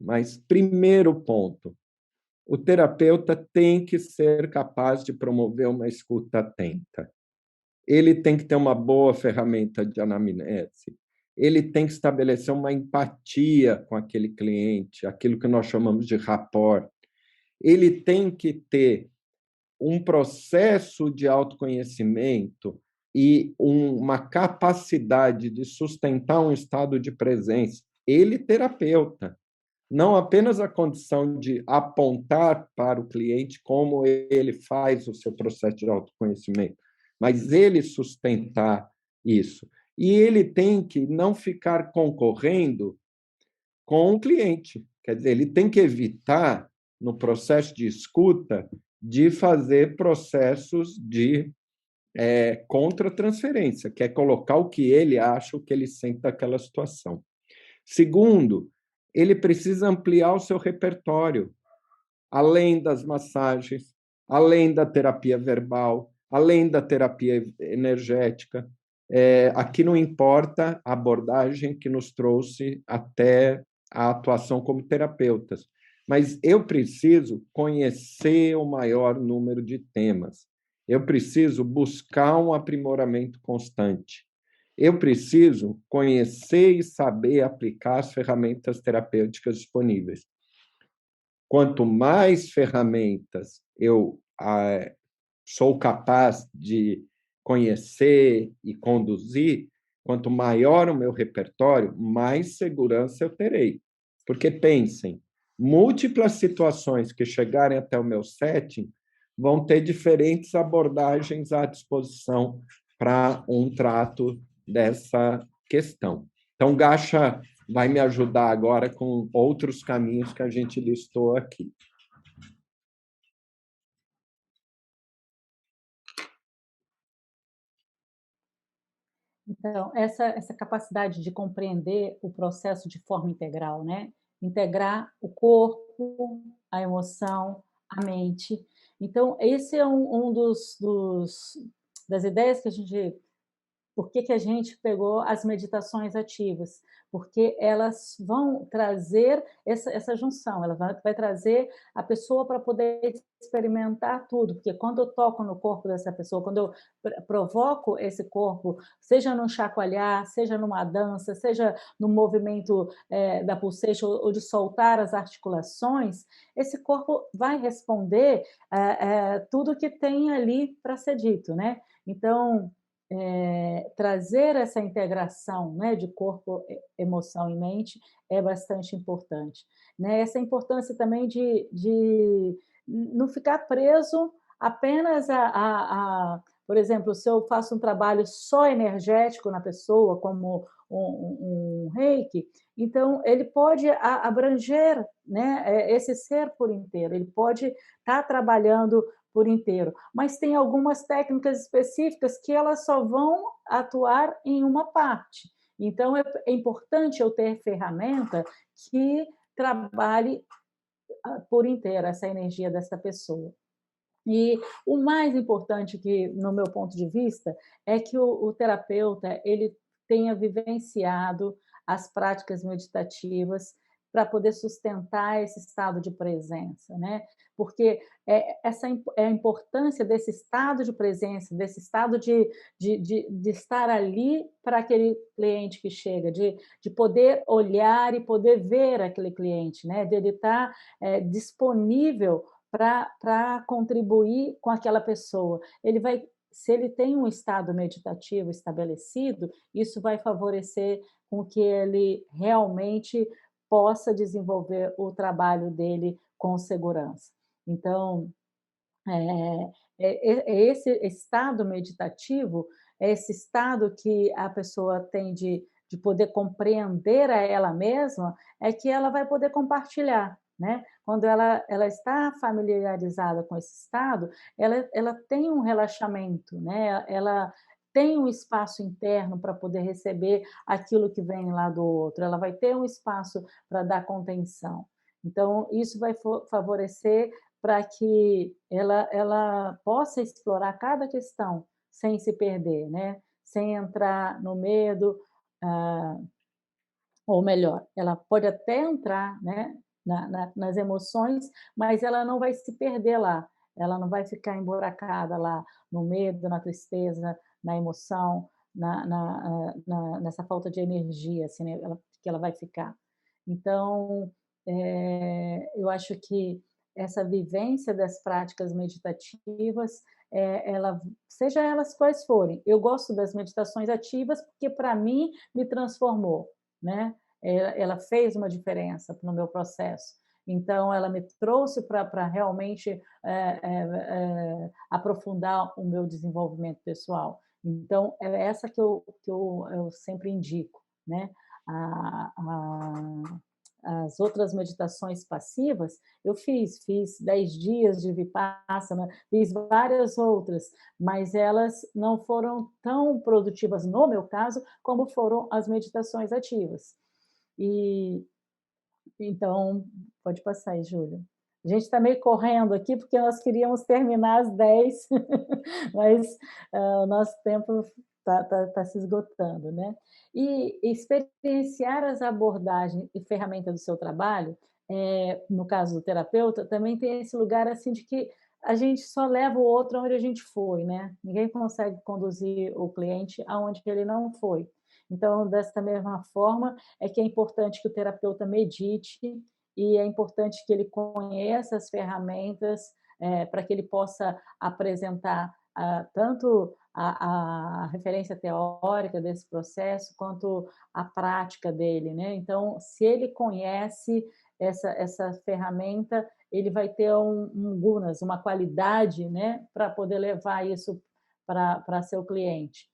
mas primeiro ponto, o terapeuta tem que ser capaz de promover uma escuta atenta. Ele tem que ter uma boa ferramenta de anamnese. Ele tem que estabelecer uma empatia com aquele cliente, aquilo que nós chamamos de rapport. Ele tem que ter um processo de autoconhecimento e uma capacidade de sustentar um estado de presença. Ele, terapeuta, não apenas a condição de apontar para o cliente como ele faz o seu processo de autoconhecimento, mas ele sustentar isso. E ele tem que não ficar concorrendo com o cliente. Quer dizer, ele tem que evitar, no processo de escuta, de fazer processos de contra-transferência, que é colocar o que ele acha, o que ele sente daquela situação. Segundo, ele precisa ampliar o seu repertório, além das massagens, além da terapia verbal, além da terapia energética. Aqui não importa a abordagem que nos trouxe até a atuação como terapeutas, mas eu preciso conhecer o maior número de temas. Eu preciso buscar um aprimoramento constante. Eu preciso conhecer e saber aplicar as ferramentas terapêuticas disponíveis. Quanto mais ferramentas eu sou capaz de conhecer e conduzir, quanto maior o meu repertório, mais segurança eu terei. Porque pensem, múltiplas situações que chegarem até o meu setting vão ter diferentes abordagens à disposição para um trato dessa questão. Então, Gacha vai me ajudar agora com outros caminhos que a gente listou aqui. Então, essa capacidade de compreender o processo de forma integral, né? Integrar o corpo, a emoção, a mente. Então, esse é das ideias que a gente Por que a gente pegou as meditações ativas? Porque elas vão trazer essa junção, ela vai trazer a pessoa para poder experimentar tudo, porque quando eu toco no corpo dessa pessoa, quando eu provoco esse corpo, seja num chacoalhar, seja numa dança, seja no movimento da pulsation ou de soltar as articulações, esse corpo vai responder tudo que tem ali para ser dito, né? Então, trazer essa integração, né, de corpo, emoção e mente é bastante importante, né? Essa importância também de não ficar preso apenas por exemplo, se eu faço um trabalho só energético na pessoa, como um reiki, então ele pode abranger, né, esse ser por inteiro, ele pode estar trabalhando por inteiro, mas tem algumas técnicas específicas que elas só vão atuar em uma parte. Então, é importante eu ter ferramenta que trabalhe por inteiro essa energia dessa pessoa. E o mais importante, que, no meu ponto de vista, é que o terapeuta ele tenha vivenciado as práticas meditativas para poder sustentar esse estado de presença, né? Porque essa é a importância desse estado de presença, desse estado de estar ali para aquele cliente que chega, de poder olhar e poder ver aquele cliente, né? De ele estar disponível para contribuir com aquela pessoa. Se ele tem um estado meditativo estabelecido, isso vai favorecer com que ele realmente possa desenvolver o trabalho dele com segurança. Então, esse estado meditativo, é esse estado que a pessoa tem de poder compreender a ela mesma, é que ela vai poder compartilhar, né? Quando ela está familiarizada com esse estado, ela tem um relaxamento, né? Ela tem um espaço interno para poder receber aquilo que vem lá do outro, ela vai ter um espaço para dar contenção. Então, isso vai favorecer para que ela possa explorar cada questão sem se perder, né? Sem entrar no medo, ou melhor, ela pode até entrar, né, nas emoções, mas ela não vai se perder lá, ela não vai ficar emburacada lá no medo, na tristeza, na emoção, nessa falta de energia, assim, né, que ela vai ficar. Então, eu acho que essa vivência das práticas meditativas, seja elas quais forem, eu gosto das meditações ativas porque, para mim, me transformou, né? Ela fez uma diferença no meu processo. Então, ela me trouxe para realmente aprofundar o meu desenvolvimento pessoal. Então, é essa que eu sempre indico, né? As outras meditações passivas, eu fiz 10 dias de Vipassana, fiz várias outras, mas elas não foram tão produtivas, no meu caso, como foram as meditações ativas. E então, pode passar aí, Júlia. A gente está meio correndo aqui, porque nós queríamos terminar às 10, mas o nosso tempo está se esgotando, né? E experienciar as abordagens e ferramentas do seu trabalho, no caso do terapeuta, também tem esse lugar assim de que a gente só leva o outro onde a gente foi, né? Ninguém consegue conduzir o cliente aonde ele não foi. Então, dessa mesma forma, é que é importante que o terapeuta medite e é importante que ele conheça as ferramentas para que ele possa apresentar tanto a referência teórica desse processo quanto a prática dele, né? Então, se ele conhece essa ferramenta, ele vai ter um gunas, uma qualidade, né, para poder levar isso para seu cliente.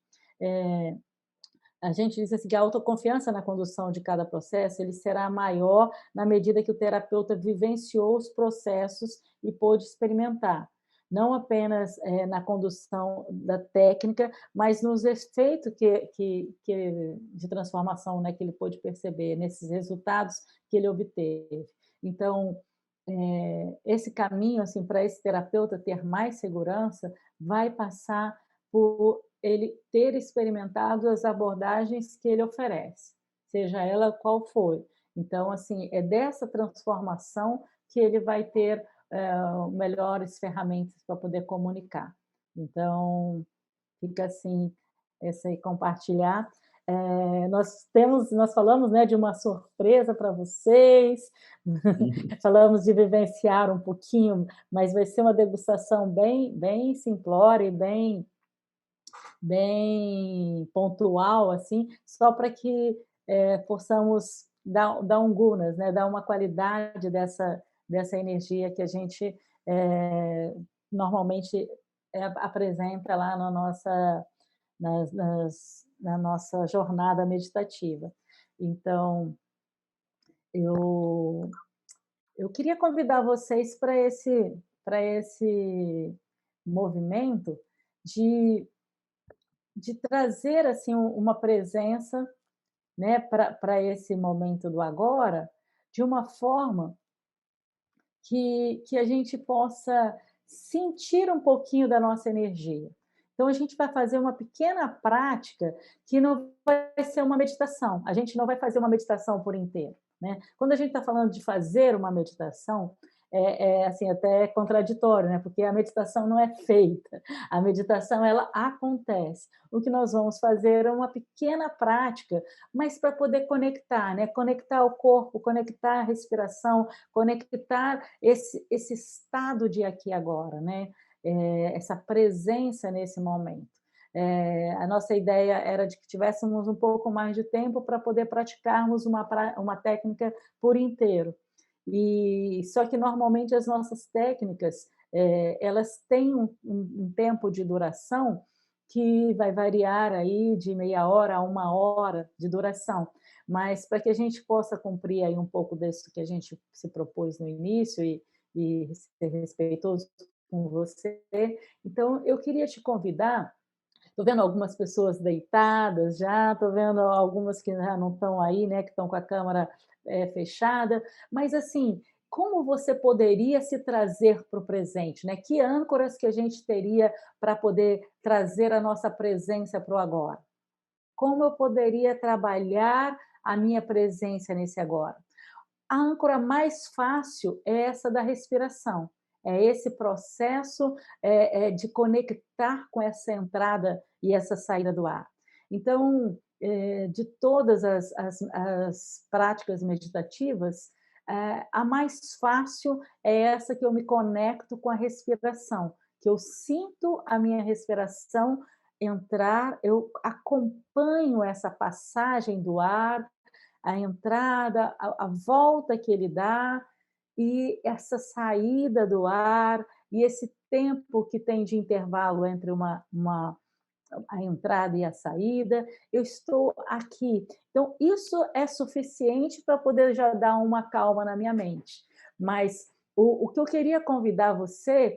A gente diz assim que a autoconfiança na condução de cada processo ele será maior na medida que o terapeuta vivenciou os processos e pôde experimentar, não apenas na condução da técnica, mas nos efeitos de transformação, né, que ele pôde perceber, nesses resultados que ele obteve. Então, esse caminho assim, para esse terapeuta ter mais segurança vai passar por ele ter experimentado as abordagens que ele oferece, seja ela qual for. Então, assim, é dessa transformação que ele vai ter melhores ferramentas para poder comunicar. Então, fica assim, esse aí compartilhar. Nós falamos, né, de uma surpresa para vocês, falamos de vivenciar um pouquinho, mas vai ser uma degustação bem simplória e bem pontual, assim, só para que possamos dar um gunas, né, dar uma qualidade dessa energia que a gente normalmente apresenta lá na nossa jornada meditativa. Então, eu queria convidar vocês para esse movimento de trazer assim uma presença, né, para esse momento do agora, de uma forma que a gente possa sentir um pouquinho da nossa energia. Então, a gente vai fazer uma pequena prática que não vai ser uma meditação. A gente não vai fazer uma meditação por inteiro, né? Quando a gente está falando de fazer uma meditação, assim, até contraditório, né? Porque a meditação não é feita, a meditação ela acontece. O que nós vamos fazer é uma pequena prática, mas para poder conectar, né? Conectar o corpo, conectar a respiração, conectar esse estado de aqui e agora, né? Essa presença nesse momento. A nossa ideia era de que tivéssemos um pouco mais de tempo para poder praticarmos uma técnica por inteiro. E só que normalmente as nossas técnicas elas têm um tempo de duração que vai variar aí de meia hora a 1 hora de duração, mas para que a gente possa cumprir aí um pouco disso que a gente se propôs no início e ser respeitoso com você, então eu queria te convidar. Estou vendo algumas pessoas deitadas já, estou vendo algumas que já não estão aí, né, que estão com a câmera fechada, mas assim, como você poderia se trazer para o presente, né? Que âncoras que a gente teria para poder trazer a nossa presença para o agora? Como eu poderia trabalhar a minha presença nesse agora? A âncora mais fácil é essa da respiração. É esse processo de conectar com essa entrada e essa saída do ar. Então, de todas as práticas meditativas, a mais fácil é essa que eu me conecto com a respiração, que eu sinto a minha respiração entrar, eu acompanho essa passagem do ar, a entrada, a volta que ele dá, e essa saída do ar, e esse tempo que tem de intervalo entre a entrada e a saída, eu estou aqui. Então, isso é suficiente para poder já dar uma calma na minha mente. Mas o que eu queria convidar você,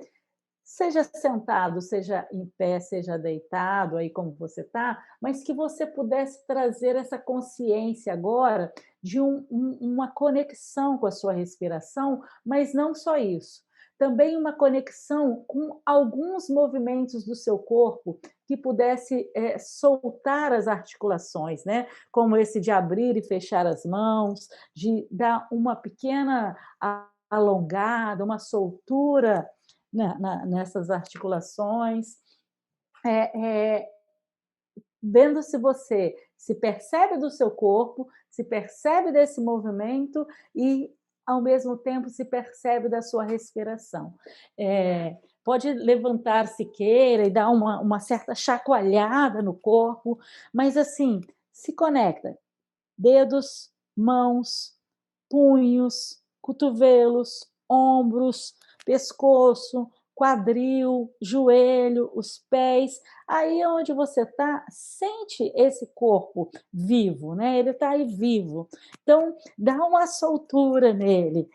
seja sentado, seja em pé, seja deitado, aí como você está, mas que você pudesse trazer essa consciência agora de uma conexão com a sua respiração, mas não só isso. Também uma conexão com alguns movimentos do seu corpo que pudesse soltar as articulações, né? Como esse de abrir e fechar as mãos, de dar uma pequena alongada, uma soltura nessas articulações, vendo se você se percebe do seu corpo, se percebe desse movimento e, ao mesmo tempo, se percebe da sua respiração. Pode levantar se queira e dar uma certa chacoalhada no corpo, mas, assim, se conecta. Dedos, mãos, punhos, cotovelos, ombros, pescoço, quadril, joelho, os pés. Aí onde você está, sente esse corpo vivo, né? Ele está aí vivo. Então, dá uma soltura nele.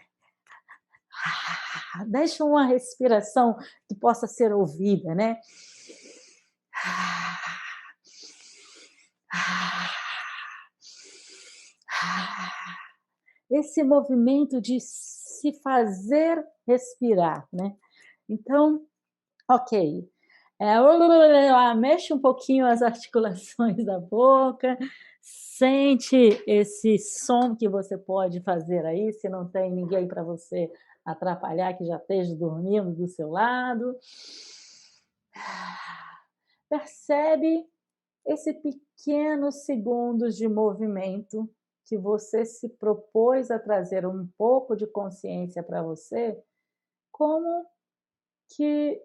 Deixa uma respiração que possa ser ouvida, né? Esse movimento de se fazer respirar, né? Então, ok, Mexe um pouquinho as articulações da boca, sente esse som que você pode fazer aí, se não tem ninguém para você atrapalhar, que já esteja dormindo do seu lado. Percebe esse pequenos segundos de movimento que você se propôs a trazer um pouco de consciência para você, como que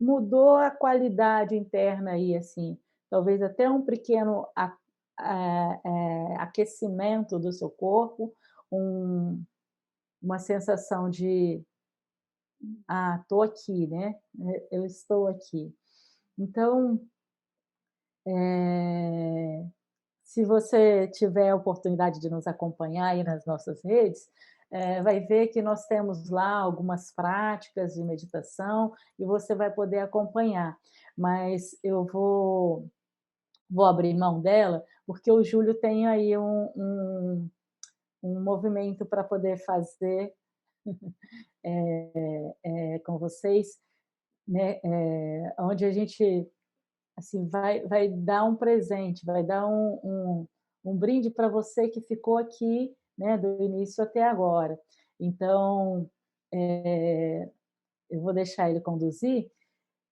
mudou a qualidade interna aí, assim, talvez até um pequeno aquecimento do seu corpo, uma sensação de estou aqui, né? Eu estou aqui. Então, se você tiver a oportunidade de nos acompanhar aí nas nossas redes, vai ver que nós temos lá algumas práticas de meditação e você vai poder acompanhar. Mas eu vou abrir mão dela, porque o Júlio tem aí um movimento para poder fazer com vocês, né? Onde a gente assim, vai dar um presente, vai dar um brinde para você que ficou aqui, né, do início até agora. Então, eu vou deixar ele conduzir,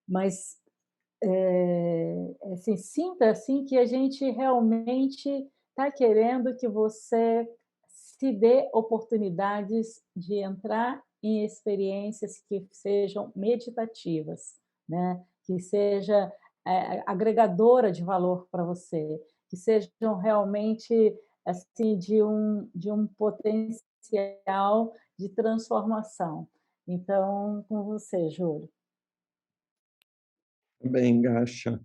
mas assim, sinta assim que a gente realmente está querendo que você se dê oportunidades de entrar em experiências que sejam meditativas, né? Que seja agregadora de valor para você, que sejam realmente assim de um potencial de transformação. Então, com você, Júlio. Bem, Gacha.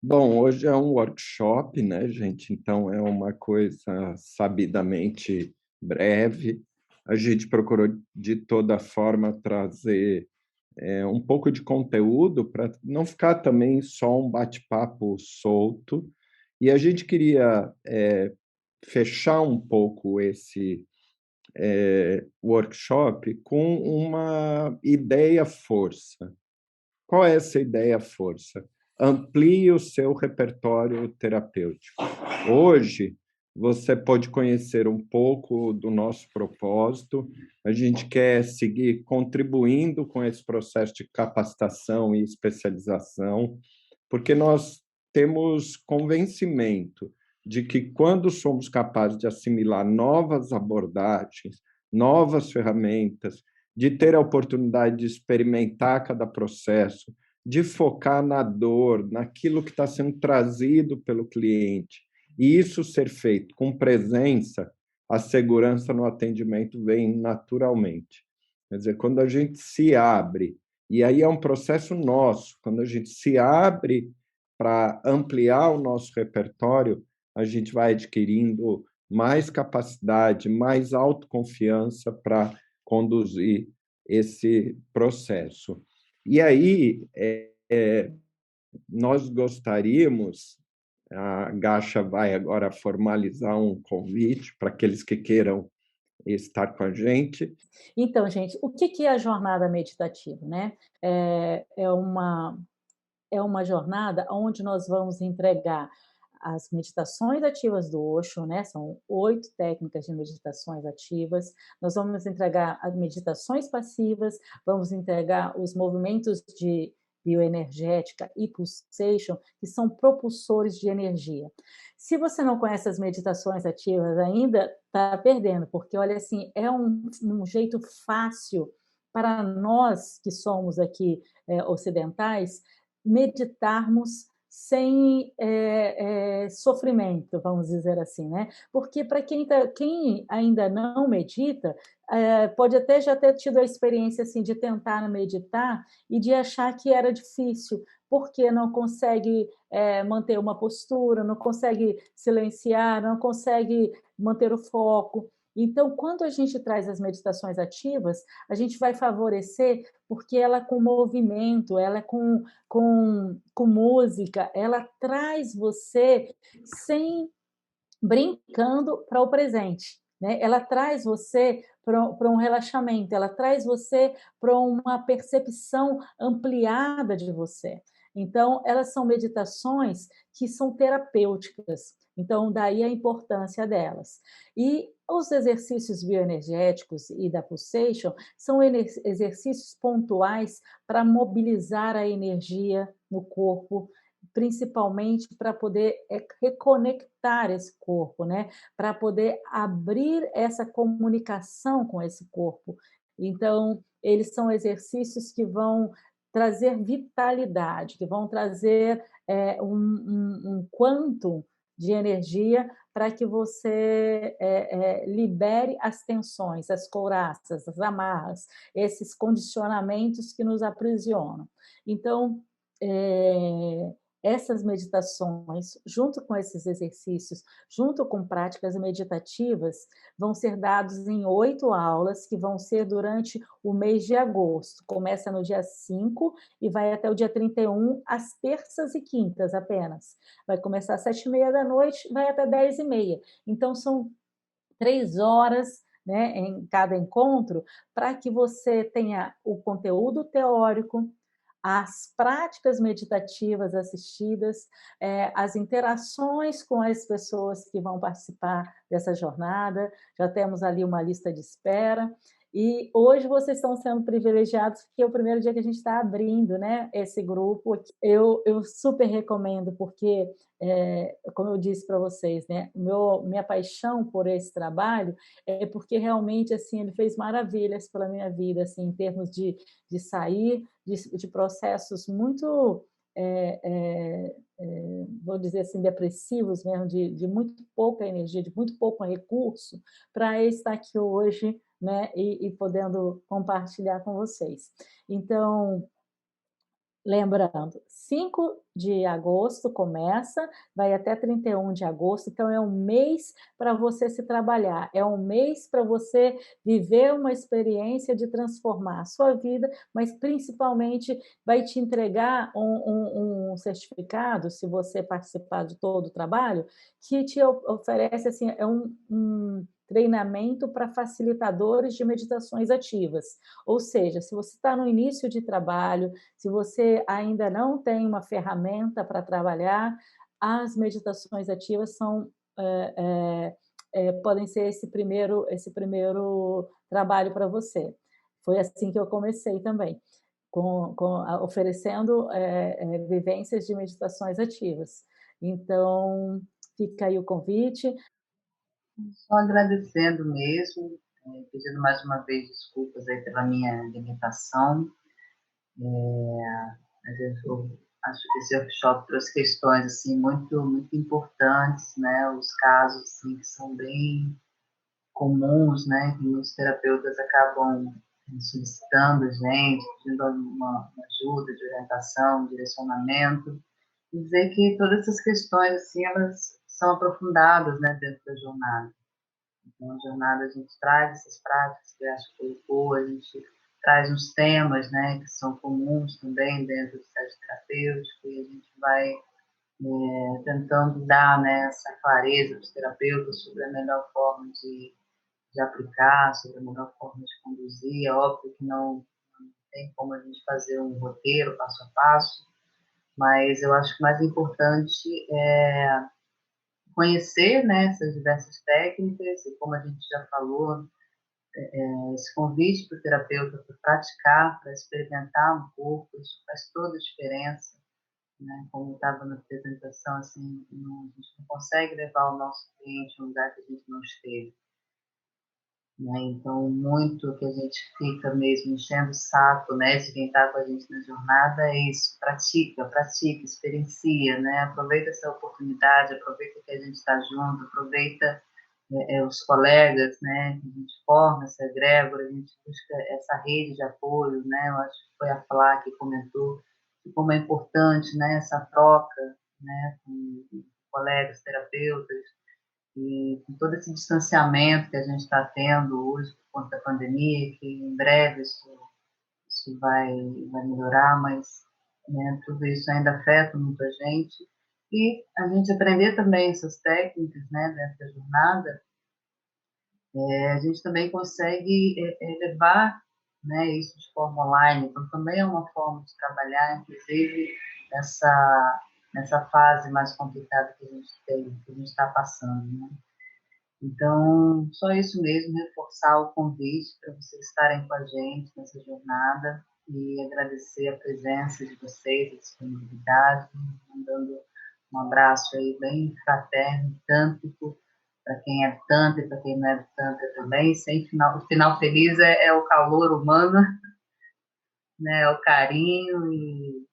Bom, hoje é um workshop, né, gente? Então é uma coisa sabidamente breve. A gente procurou de toda forma trazer um pouco de conteúdo para não ficar também só um bate-papo solto. E a gente queria fechar um pouco esse workshop com uma ideia-força. Qual é essa ideia-força? Amplie o seu repertório terapêutico. Hoje, você pode conhecer um pouco do nosso propósito. A gente quer seguir contribuindo com esse processo de capacitação e especialização, porque nós temos convencimento de que, quando somos capazes de assimilar novas abordagens, novas ferramentas, de ter a oportunidade de experimentar cada processo, de focar na dor, naquilo que está sendo trazido pelo cliente, e isso ser feito com presença, a segurança no atendimento vem naturalmente. Quer dizer, quando a gente se abre, e aí é um processo nosso, quando a gente se abre para ampliar o nosso repertório, a gente vai adquirindo mais capacidade, mais autoconfiança para conduzir esse processo. E aí, nós gostaríamos, a Gacha vai agora formalizar um convite para aqueles que queiram estar com a gente. Então, gente, o que é a jornada meditativa, né? É uma jornada onde nós vamos entregar as meditações ativas do Osho, né? São 8 técnicas de meditações ativas. Nós vamos entregar as meditações passivas, vamos entregar os movimentos de bioenergética e pulsation, que são propulsores de energia. Se você não conhece as meditações ativas ainda, está perdendo, porque, olha assim, é um jeito fácil para nós que somos aqui ocidentais meditarmos sem sofrimento, vamos dizer assim, né? Porque para quem ainda não medita, pode até já ter tido a experiência assim de tentar meditar e de achar que era difícil, porque não consegue manter uma postura, não consegue silenciar, não consegue manter o foco. Então, quando a gente traz as meditações ativas, a gente vai favorecer, porque ela com movimento, ela com música, ela traz você sem brincando para o presente, né? Ela traz você para um relaxamento, ela traz você para uma percepção ampliada de você. Então, elas são meditações que são terapêuticas. Então, daí a importância delas. E os exercícios bioenergéticos e da Pulsation são exercícios pontuais para mobilizar a energia no corpo, principalmente para poder reconectar esse corpo, né? Para poder abrir essa comunicação com esse corpo. Então, eles são exercícios que vão trazer vitalidade, que vão trazer um quantum de energia para que você libere as tensões, as couraças, as amarras, esses condicionamentos que nos aprisionam. Então, essas meditações, junto com esses exercícios, junto com práticas meditativas, vão ser dados em 8 aulas, que vão ser durante o mês de agosto. Começa no dia 5 e vai até o dia 31, às terças e quintas apenas. Vai começar às 7h30 vai até 10h30. Então, são 3 horas, né, em cada encontro, para que você tenha o conteúdo teórico, as práticas meditativas assistidas, as interações com as pessoas que vão participar dessa jornada. Já temos ali uma lista de espera. E hoje vocês estão sendo privilegiados, porque é o primeiro dia que a gente está abrindo, né, esse grupo. Eu super recomendo, porque, como eu disse para vocês, né, minha paixão por esse trabalho é porque realmente assim, ele fez maravilhas pela minha vida, assim, em termos de sair de processos muito, vou dizer assim, depressivos mesmo, de muito pouca energia, de muito pouco recurso, para estar aqui hoje, né, e podendo compartilhar com vocês. Então, lembrando, 5 de agosto começa, vai até 31 de agosto, então é um mês para você se trabalhar, é um mês para você viver uma experiência de transformar a sua vida, mas principalmente vai te entregar um certificado, se você participar de todo o trabalho, que te oferece assim, um treinamento para facilitadores de meditações ativas. Ou seja, se você está no início de trabalho, se você ainda não tem uma ferramenta para trabalhar, as meditações ativas podem ser esse primeiro trabalho para você. Foi assim que eu comecei também, oferecendo vivências de meditações ativas. Então, fica aí o convite. Só agradecendo mesmo, pedindo mais uma vez desculpas aí pela minha limitação. Mas eu acho que esse workshop trouxe questões assim, muito, muito importantes, né? Os casos assim, que são bem comuns, né? Que muitos terapeutas acabam solicitando a gente, pedindo uma ajuda de orientação, direcionamento. E dizer que todas essas questões assim, elas são aprofundadas, né, dentro da jornada. Então, na jornada a gente traz essas práticas que eu acho que colocou, a gente traz uns temas, né, que são comuns também dentro do site terapêutico, e a gente vai tentando dar, né, essa clareza para os terapeutas sobre a melhor forma de aplicar, sobre a melhor forma de conduzir. É óbvio que não tem como a gente fazer um roteiro passo a passo, mas eu acho que o mais importante é conhecer, né, essas diversas técnicas, e como a gente já falou, esse convite para o terapeuta para praticar, para experimentar no corpo, isso faz toda a diferença, né? Como estava na apresentação, assim, a gente não consegue levar o nosso cliente a um lugar que a gente não esteve. Né? Então, muito que a gente fica mesmo enchendo o saco, né, de quem está com a gente na jornada é isso: pratica, experiencia, né? Aproveita essa oportunidade, aproveita que a gente está junto, aproveita os colegas, né, que a gente forma, essa egrégora, a gente busca essa rede de apoio, né? Eu acho que foi a Flá que comentou como é importante, né, essa troca, né, com colegas terapeutas. E com todo esse distanciamento que a gente está tendo hoje por conta da pandemia, que em breve isso vai melhorar, mas, né, tudo isso ainda afeta muita gente. E a gente aprender também essas técnicas, né, dentro da jornada, a gente também consegue levar, né, isso de forma online. Então, também é uma forma de trabalhar, inclusive, nessa fase mais complicada que a gente tem, que a gente está passando, né? Então, só isso mesmo, reforçar o convite para vocês estarem com a gente nessa jornada e agradecer a presença de vocês, a disponibilidade, mandando um abraço aí bem fraterno, tântrico, para quem é tântrico, para quem não é tântrico também, sem final, o final feliz é o calor humano, né, é o carinho, e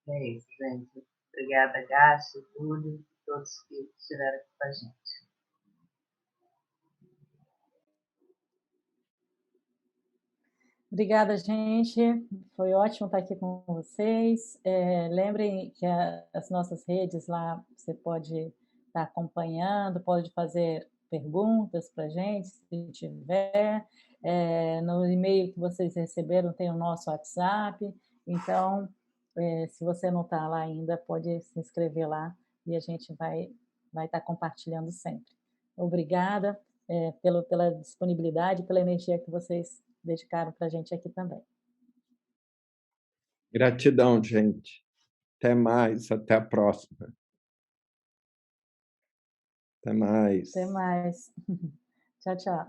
é isso, gente. Obrigada, Gachi, Júlio, e todos que estiveram aqui com a gente. Obrigada, gente. Foi ótimo estar aqui com vocês. Lembrem que as nossas redes lá, você pode estar acompanhando, pode fazer perguntas para a gente, se tiver. No e-mail que vocês receberam tem o nosso WhatsApp. Então, se você não está lá ainda, pode se inscrever lá e a gente vai estar compartilhando sempre. Obrigada pela disponibilidade, pela energia que vocês dedicaram para a gente aqui também. Gratidão, gente. Até mais, até a próxima. Até mais. Até mais. Tchau, tchau.